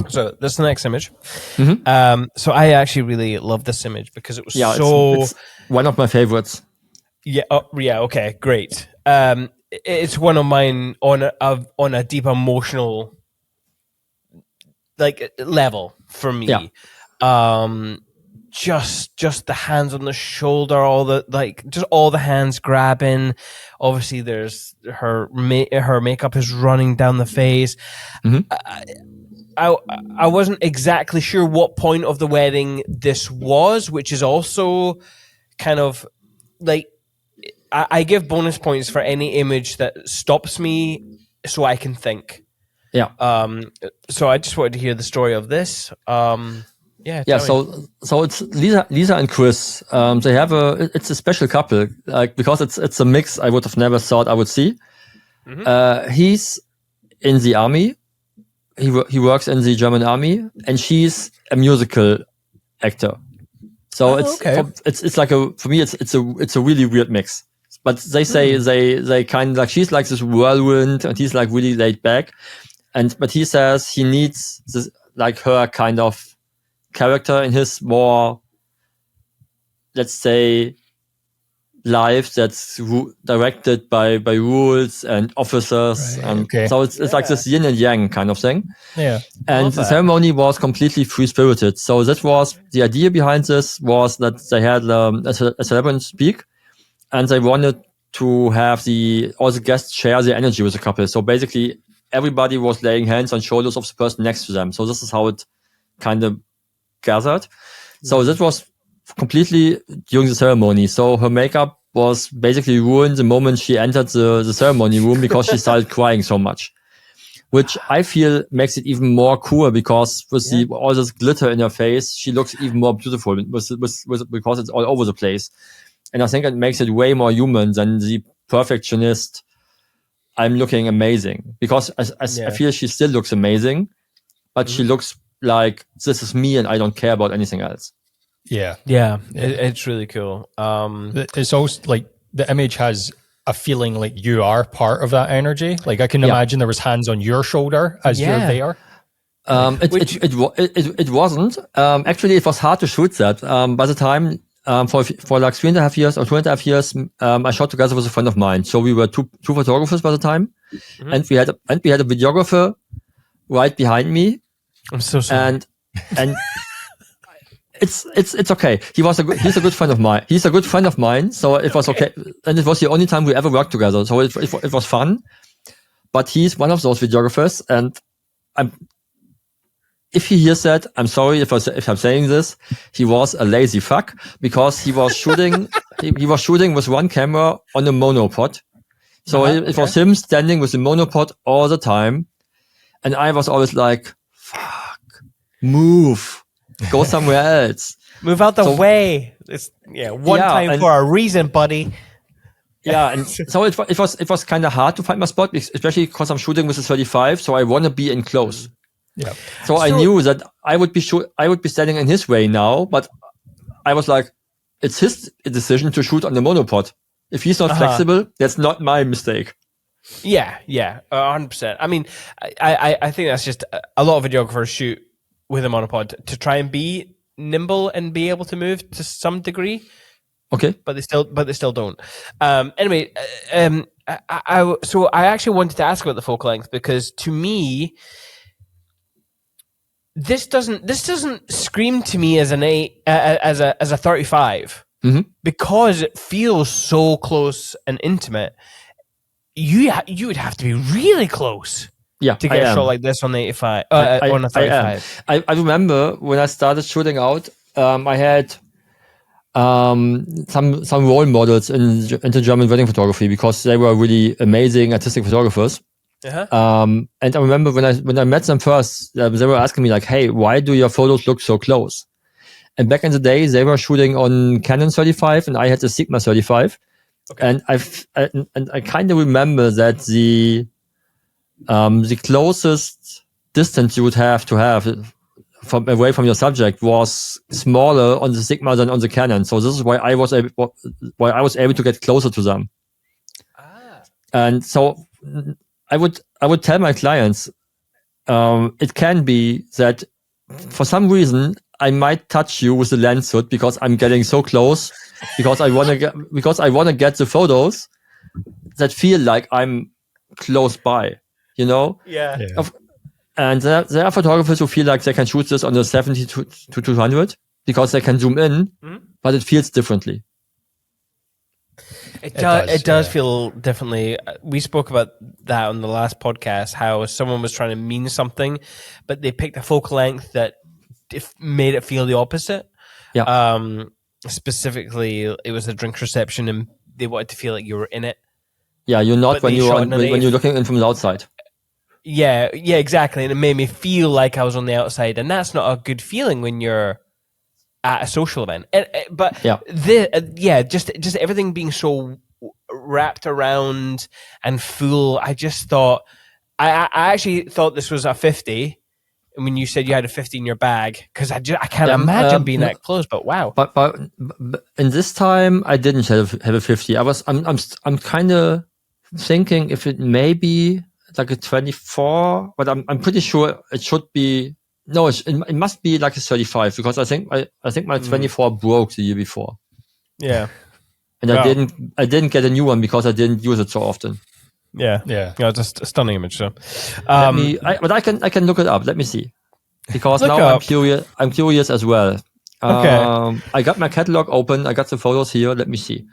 So this is the next image. So I actually really love this image because it was it's one of my favorites. Yeah. Okay. Great. It's one of mine on a deep emotional like level for me. Yeah. Just the hands on the shoulder, all the hands grabbing. Obviously, there's her makeup is running down the face. I wasn't exactly sure what point of the wedding this was, which is also kind of like I give bonus points for any image that stops me so I can think. Yeah. So I just wanted to hear the story of this. Yeah. So it's Lisa and Chris. They have it's a special couple, like, because it's a mix I would have never thought I would see. Mm-hmm. He's in the army. He works in the German army, and she's a musical actor. So it's like for me it's a really weird mix. But they say they kind of like, she's like this whirlwind and he's like really laid back, but he says he needs this, like, her kind of character in his more, let's say, life that's directed by rules and officers, and so it's like this yin and yang kind of thing. Yeah, and the ceremony was completely free spirited. So that was the idea behind this, was that they had a celebrant speak, and they wanted to have all the guests share their energy with the couple. So basically, everybody was laying hands on shoulders of the person next to them. So this is how it kind of gathered. So that was completely during the ceremony. So her makeup was basically ruined the moment she entered the ceremony room because she started crying so much, which I feel makes it even more cool, because with all this glitter in her face, she looks even more beautiful because it's all over the place. And I think it makes it way more human than the perfectionist, I'm looking amazing, because I feel she still looks amazing, but she looks like, this is me and I don't care about anything else. Yeah. It's really cool. It's also like the image has a feeling like you are part of that energy. Like I can imagine there was hands on your shoulder as you're there. It wasn't. Actually, it was hard to shoot that. By the time, for like 3.5 years or 2.5 years, I shot together with a friend of mine. So we were two photographers by the time, and we had a videographer right behind me. I'm so sorry. And it's okay. He's a good friend of mine. He's a good friend of mine. So it was okay. And it was the only time we ever worked together. So it was fun. But he's one of those videographers, and if he hears that, I'm sorry if I'm saying this, he was a lazy fuck, because he was shooting, he was shooting with one camera on a monopod. So it was him standing with the monopod all the time. And I was always like, fuck, move, go somewhere else. Move out the way. It's one time for a reason, buddy. Yeah, and so it was kind of hard to find my spot, especially because I'm shooting with a 35, so I want to be in close. Yeah. So I knew that I would be standing in his way now, but I was like, it's his decision to shoot on the monopod. If he's not flexible, that's not my mistake. Yeah, 100%. I mean, I think that's just a lot of videographers shoot with a monopod to try and be nimble and be able to move to some degree. Okay, but they still don't. Anyway, so I actually wanted to ask about the focal length, because to me, this doesn't scream to me as a 35, because it feels so close and intimate. You would have to be really close, to get a shot like this on the 85 on a 35. I remember when I started shooting out, I had some role models into German wedding photography, because they were really amazing artistic photographers. And I remember when I met them first, they were asking me like, "Hey, why do your photos look so close?" And back in the day, they were shooting on Canon 35, and I had the Sigma 35. Okay. And I kind of remember that the closest distance you would have to have away from your subject was smaller on the Sigma than on the Canon. So this is why I was able to get closer to them. And so I would tell my clients, it can be that for some reason I might touch you with the lens hood because I'm getting so close, because I want to get the photos that feel like I'm close by, you know? Yeah. And there are photographers who feel like they can shoot this on the 70 to 200 because they can zoom in, but it feels differently. It does feel differently. We spoke about that on the last podcast, how someone was trying to mean something, but they picked a focal length that made it feel the opposite. Yeah. Specifically, it was a drink reception, and they wanted to feel like you were in it. Yeah, you're not when you're looking in from the outside. Yeah, exactly. And it made me feel like I was on the outside, and that's not a good feeling when you're at a social event. Just everything being so wrapped around and full. I just thought, I actually thought this was a 50. And when you said you had a 50 in your bag, because I can't imagine being that close. But wow. But in this time, I didn't have a 50. I'm kind of thinking if it may be like a 24, but I'm pretty sure it should be. No, it must be like a 35 because I think my 24 broke the year before. Yeah, and I didn't get a new one because I didn't use it so often. Yeah, just a stunning image. So, but I can look it up. Let me see, because now I'm curious as well. Okay, I got my catalog open. I got the photos here. Let me see.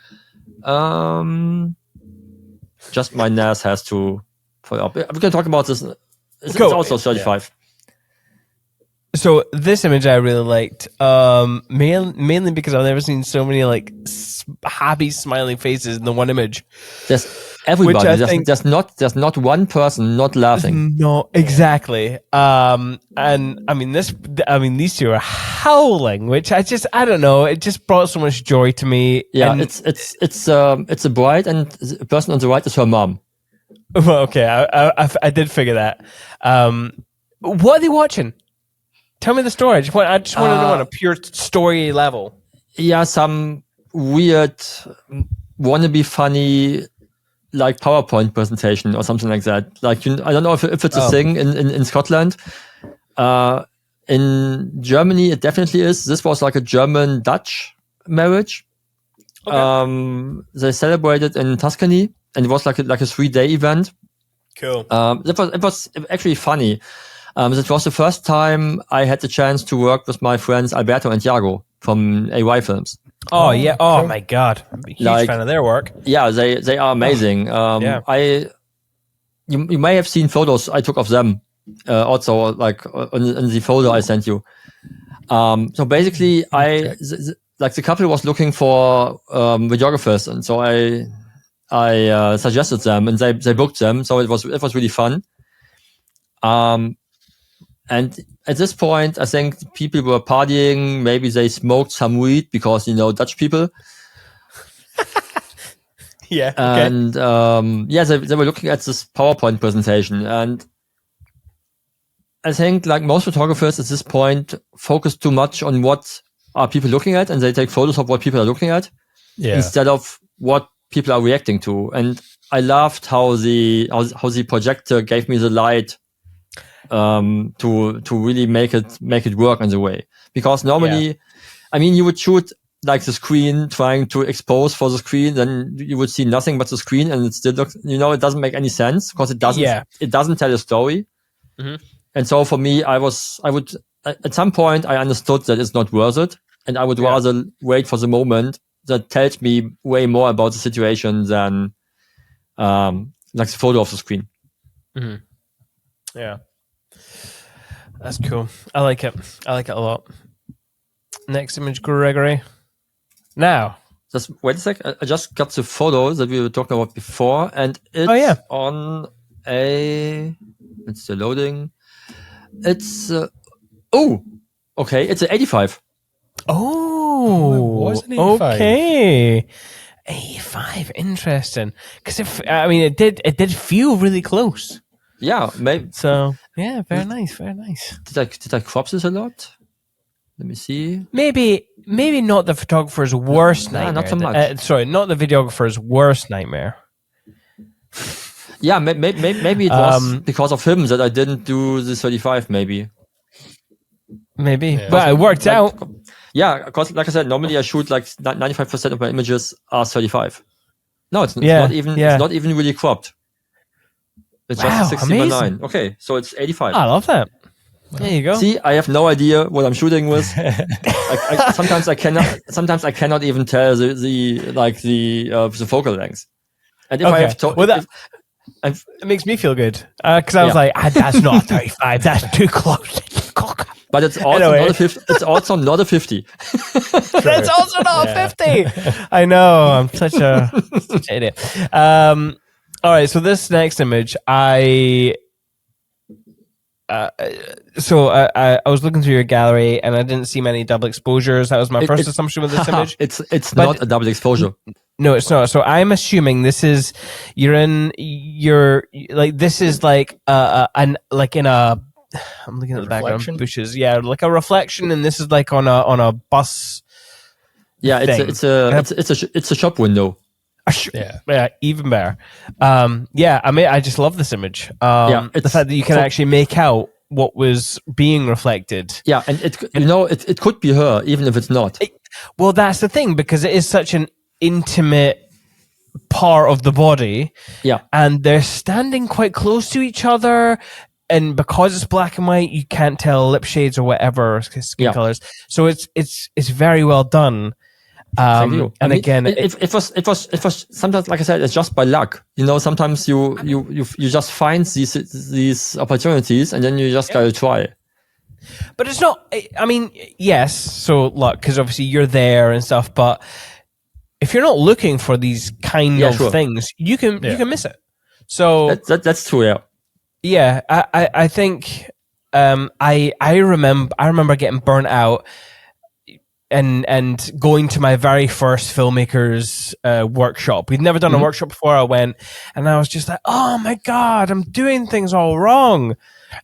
Just my NAS has to follow up. We can talk about this. It's also 35. Yeah. So this image I really liked, mainly because I've never seen so many like happy smiling faces in the one image. There's everybody. There's not one person not laughing. No, exactly. And I mean these two are howling, which I don't know. It just brought so much joy to me. Yeah, and it's a bride, and the person on the right is her mom. Well, okay, I did figure that. What are they watching? Tell me the story. I just want to know on a pure story level. Yeah, some weird, wannabe funny, like PowerPoint presentation or something like that. Like I don't know if it's a thing in Scotland. In Germany, it definitely is. This was like a German-Dutch marriage. Okay. They celebrated in Tuscany, and it was like a 3-day event. Cool. It was actually funny. It was the first time I had the chance to work with my friends Alberto and Thiago from AY Films. Oh yeah! Oh my God! I'm a huge fan of their work. Yeah, they are amazing. You may have seen photos I took of them, also like in the folder I sent you. So basically, the couple was looking for videographers, and so I suggested them, and they booked them. So it was really fun. And at this point, I think people were partying. Maybe they smoked some weed because, Dutch people. Yeah. Okay. And, they were looking at this PowerPoint presentation. And I think like most photographers at this point focus too much on what are people looking at, and they take photos of what people are looking at instead of what people are reacting to. And I loved how the projector gave me the light to really make it work in the way, because normally, I mean, you would shoot like the screen trying to expose for the screen, then you would see nothing but the screen, and it still looks, it doesn't make any sense because it doesn't tell a story. Mm-hmm. And so for me, I would at some point I understood that it's not worth it, and I would rather wait for the moment that tells me way more about the situation than like the photo of the screen. Mm-hmm. Yeah. That's cool. I like it a lot. Next image, Gregory. Now. Just wait a sec. I just got the photo that we were talking about before, and it's on it's still loading. It's okay. It's an 85. Oh, it was an 85. Okay. 85, interesting. Because it did feel really close. Yeah, maybe. So yeah, very nice. Did I crop this a lot? Let me see. Maybe not the photographer's worst nightmare. Not so much. Sorry, not the videographer's worst nightmare. Yeah, maybe it was because of him that I didn't do the 35. Maybe, but it worked out. Yeah, because like I said, normally I shoot like 95% of my images are 35. No, it's not even. It's not even really cropped. It's just 16:9. Okay, so it's 85. I love that. There you go. See, I have no idea what I'm shooting with. Sometimes I cannot even tell the focal length. And if I have it makes me feel good because I was like, that's not 35. That's too close. But it's also not a 50. It's also not a 50. That's also not a 50. I know. I'm such an idiot. All right. So this next image, I was looking through your gallery and I didn't see many double exposures. That was my first assumption with this image. It's not a double exposure. No, it's not. So I'm assuming this is this is like in a. I'm looking at the background bushes. Yeah, like a reflection, and this is like on a bus. Yeah, it's a shop window. Yeah, even better. I just love this image. The fact that you can actually make out what was being reflected. Yeah, and it could be her, even if it's not. Well, that's the thing, because it is such an intimate part of the body. Yeah, and they're standing quite close to each other. And because it's black and white, you can't tell lip shades or whatever skin colors. So it's very well done. Thank you. And again, it was sometimes, like I said, it's just by luck. Sometimes you just find these opportunities, and then you just gotta try. But it's not. I mean, yes. So luck, because obviously you're there and stuff. But if you're not looking for these kind of things, you can miss it. So that's true. Yeah. Yeah, I think I remember getting burnt out and going to my very first filmmakers workshop. We'd never done a workshop before. I went and I was just like, oh my God, I'm doing things all wrong.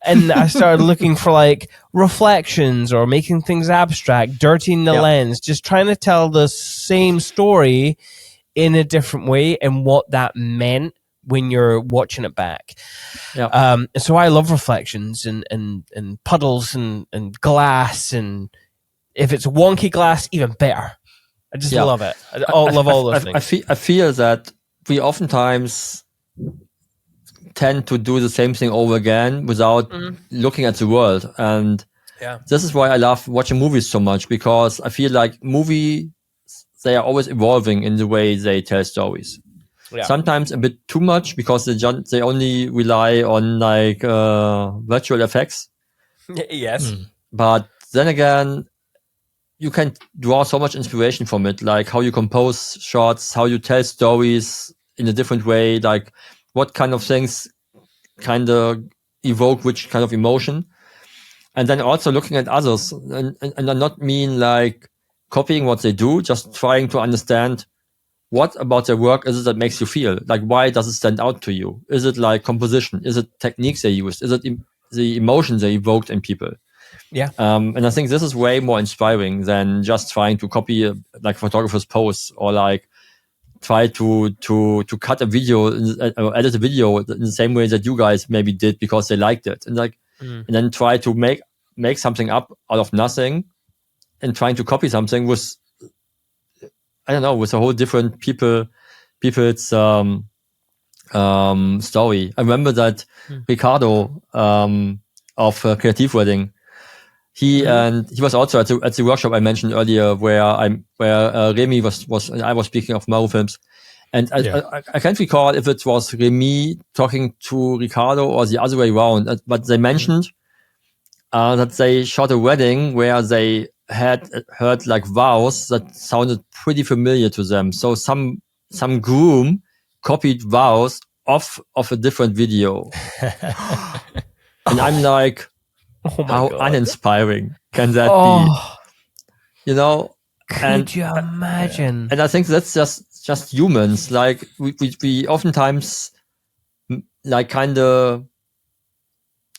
And I started looking for like reflections or making things abstract, dirtying the lens, just trying to tell the same story in a different way and what that meant when you're watching it back. Yeah. So I love reflections and puddles and glass, and if it's wonky glass, even better. I just love it. I love all those things. I feel that we oftentimes tend to do the same thing over again without looking at the world. And this is why I love watching movies so much, because I feel like movies, they are always evolving in the way they tell stories. Yeah. Sometimes a bit too much, because they only rely on like virtual effects. Yes. But then again, you can draw so much inspiration from it, like how you compose shots, how you tell stories in a different way, like what kind of things kind of evoke which kind of emotion. And then also looking at others, and I not mean like copying what they do, just trying to understand what about their work is it that makes you feel? Like, why does it stand out to you? Is it like composition? Is it techniques they used? Is it the emotions they evoked in people? Yeah. And I think this is way more inspiring than just trying to copy like photographer's pose, or like try to cut a video or edit a video in the same way that you guys maybe did because they liked it, and like and then try to make something up out of nothing, and trying to copy something with, I don't know, with a whole different people's story. I remember that Ricardo of Creative Wedding, he was also at the workshop I mentioned earlier, where Remy was and I was speaking of Maru films, and I can't recall if it was Remy talking to Ricardo or the other way around, but they mentioned that they shot a wedding where they had heard like vows that sounded pretty familiar to them. So some groom copied vows of a different video. And I'm like, how God. Uninspiring can that be? Could you imagine? And I think that's just humans. Like we oftentimes like kind of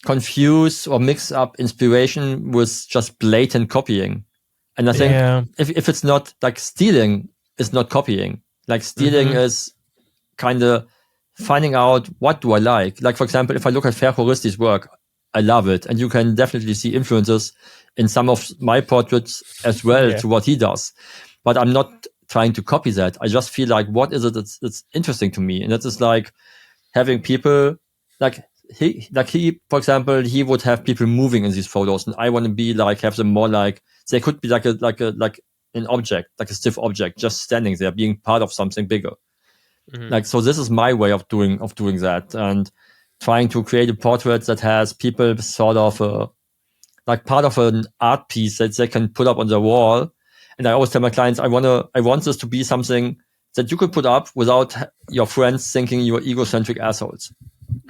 confuse or mix up inspiration with just blatant copying. And I think if it's not like stealing, is not copying. Like stealing is kind of finding out, what do I like? Like, for example, if I look at Fer Horisti's work, I love it. And you can definitely see influences in some of my portraits as well to what he does. But I'm not trying to copy that. I just feel like, what is it that's interesting to me? And that is like having people, like he, for example, he would have people moving in these photos, and I want to be like, have them more like, they could be like an object, like a stiff object, just standing there, being part of something bigger. Like, so this is my way of doing that, and trying to create a portrait that has people sort of like part of an art piece that they can put up on the wall. And I always tell my clients, I want this to be something that you could put up without your friends thinking you're egocentric assholes.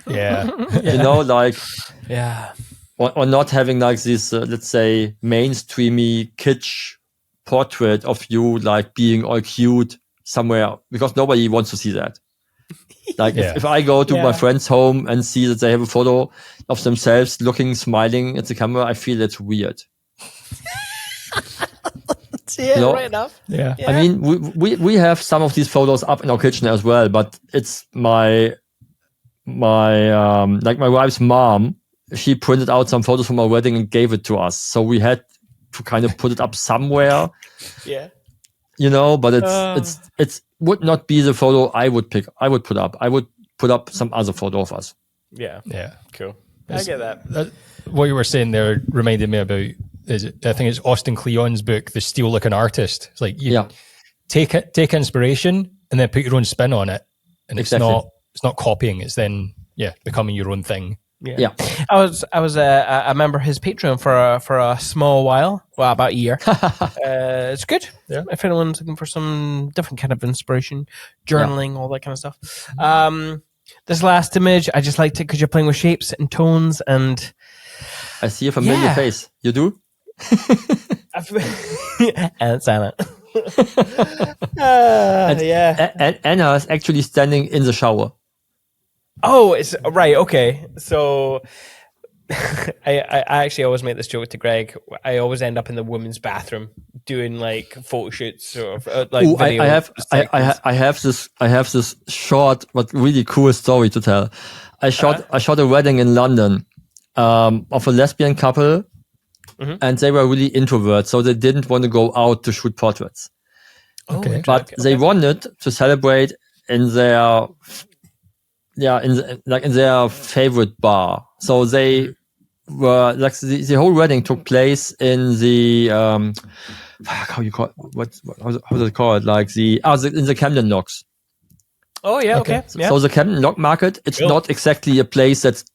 Yeah. You know, like, Yeah. or not having like this, let's say, mainstreamy kitsch portrait of you, like being all cute somewhere, because nobody wants to see that. Like, if I go to my friend's home and see that they have a photo of themselves looking, smiling at the camera, I feel it's weird. Right enough. Yeah. I mean, we have some of these photos up in our kitchen as well, but it's my like my wife's mom, she printed out some photos from our wedding and gave it to us. So we had to kind of put it up somewhere. Yeah. You know, but it's would not be the photo I would put up. I would put up some other photo of us. Yeah. Yeah. Cool. I get that. What you were saying there reminded me about, I think it's Austin Kleon's book, The Steal Like an Artist. It's like you take inspiration and then put your own spin on it. And it's not copying, it's then becoming your own thing. Yeah. I remember his Patreon for a small while. Well, about a year. It's good. Yeah. If anyone's looking for some different kind of inspiration, journaling, all that kind of stuff. This last image, I just liked it because you're playing with shapes and tones, and I see a familiar face. You do? And silent. And Anna is actually standing in the shower. Oh, it's right. Okay. So I actually always make this joke to Greg. I always end up in the women's bathroom doing like photo shoots or like video. I have this short but really cool story to tell. I shot a wedding in London of a lesbian couple, and they were really introverts, so they didn't want to go out to shoot portraits. Okay. But they wanted to celebrate in their in their favorite bar. So they were like the whole wedding took place in the how you call it? How do they call it? Like in the Camden Locks. Oh yeah, okay. Yeah. So the Camden Lock Market, it's not exactly a place that's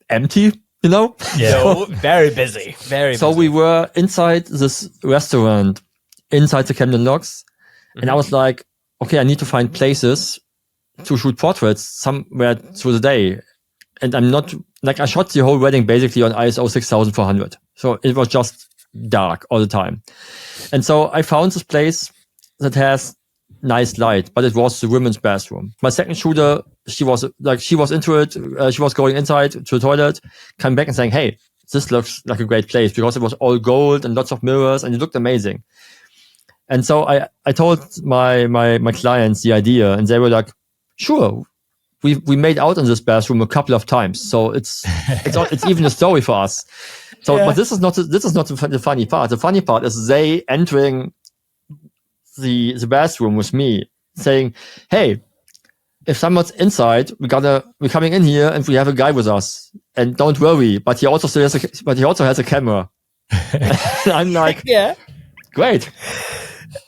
empty, you know? Yeah. So, very busy. So we were inside this restaurant inside the Camden Locks, and I was like, okay, I need to find places to shoot portraits somewhere through the day. And I'm not, like, I shot the whole wedding basically on ISO 6400. So it was just dark all the time. And so I found this place that has nice light, but it was the women's bathroom. My second shooter, she was into it. She was going inside to the toilet, coming back and saying, hey, this looks like a great place, because it was all gold and lots of mirrors and it looked amazing. And so I told my clients the idea, and they were like, sure, we made out in this bathroom a couple of times, so it's even a story for us. So, but this is not the funny part. The funny part is they entering the bathroom with me, saying, "Hey, if someone's inside, we're coming in here, and we have a guy with us, and don't worry. But he also has a camera." And I'm like, great.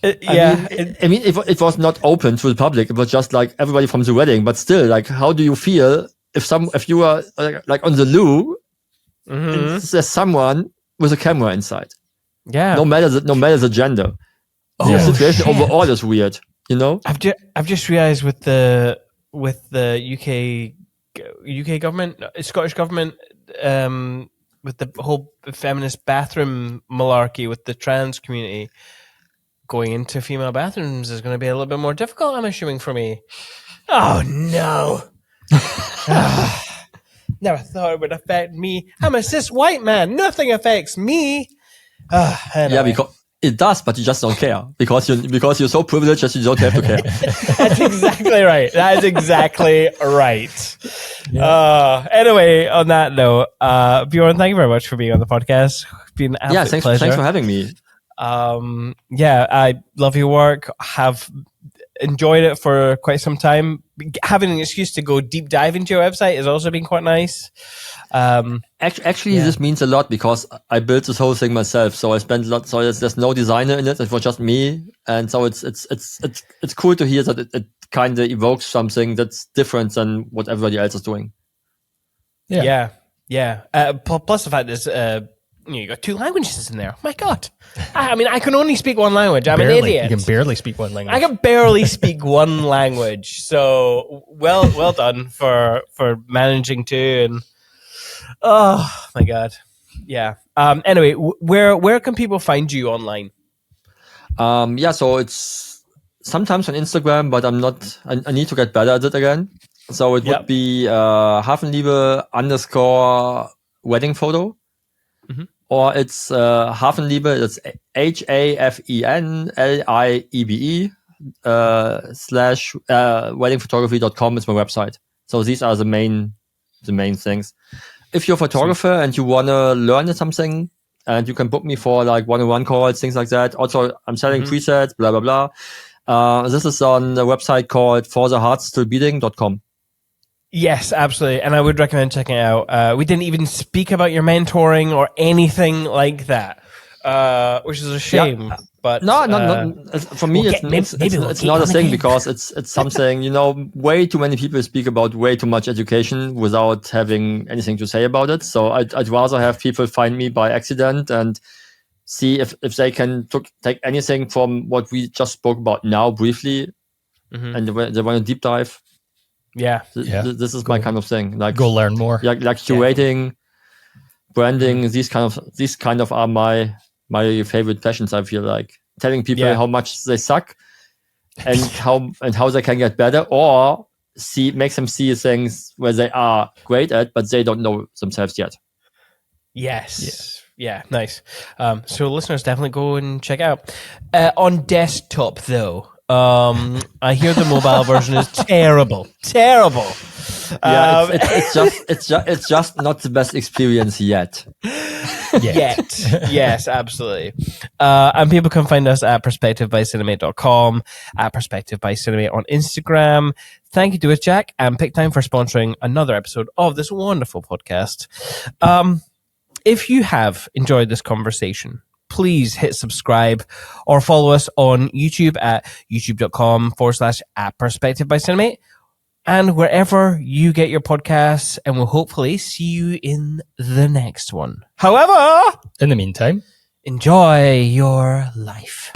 I mean, it was not open to the public. It was just like everybody from the wedding. But still, like, how do you feel if you are like on the loo, and there's someone with a camera inside? Yeah. No matter the gender. The situation overall is weird. You know. I've just realized with the UK government, Scottish government, with the whole feminist bathroom malarkey with the trans community. Going into female bathrooms is going to be a little bit more difficult, I'm assuming, for me. Oh, no. Never thought it would affect me. I'm a cis white man. Nothing affects me. Anyway. Yeah, because it does, but you just don't care. Because you're so privileged that you don't have to care. That's exactly right. That is exactly right. Yeah. Anyway, on that note, Bjorn, thank you very much for being on the podcast. It's been an absolute pleasure. Thanks for having me. I love your work. Have enjoyed it for quite some time. having an excuse to go deep dive into your website has also been quite nice. Actually, this means a lot because I built this whole thing myself. So I spent a lot. So there's no designer in it. It was just me, and so it's cool to hear that it kind of evokes something that's different than what everybody else is doing. Yeah. Plus the fact is, you got 2 languages in there. My God, I mean, I can only speak one language. I'm an idiot. You can barely speak one language. I can barely speak one language. So well done for managing to. And oh my God, yeah. Anyway, where can people find you online? So it's sometimes on Instagram, but I'm not. I need to get better at it again. So it would be Hafenliebe _ wedding photo. Mm-hmm. Or it's Hafenliebe, it's HAFENLIEBE / weddingphotography.com is my website. So these are the main things. If you're a photographer and you want to learn something, and you can book me for like one-on-one calls, things like that. Also, I'm selling presets, blah, blah, blah. This is on a website called fortheheartstillbeating.com. Yes, absolutely. And I would recommend checking it out. We didn't even speak about your mentoring or anything like that, which is a shame. Yeah. But no. For me, it's not a thing because it's something, way too many people speak about way too much education without having anything to say about it. So I'd rather have people find me by accident and see if they can take anything from what we just spoke about now briefly, and they want to deep dive. Yeah. This is my kind of thing. Like, go learn more. Like curating, branding. These kind of are my favorite passions. I feel like telling people how much they suck, and how they can get better, or make them see things where they are great at, but they don't know themselves yet. Yes. Yeah. Nice. So listeners, definitely go and check it out. On desktop, though. I hear the mobile version is terrible. It's just not the best experience yet. Yes, absolutely. And people can find us at perspectivebycinemate.com, at Perspective by Cinemate on Instagram. Thank you to us, Jack, and Pick Time for sponsoring another episode of this wonderful podcast. If you have enjoyed this conversation, please hit subscribe or follow us on YouTube at youtube.com/at Perspective by Cinemate, and wherever you get your podcasts, and we'll hopefully see you in the next one. However, in the meantime, enjoy your life.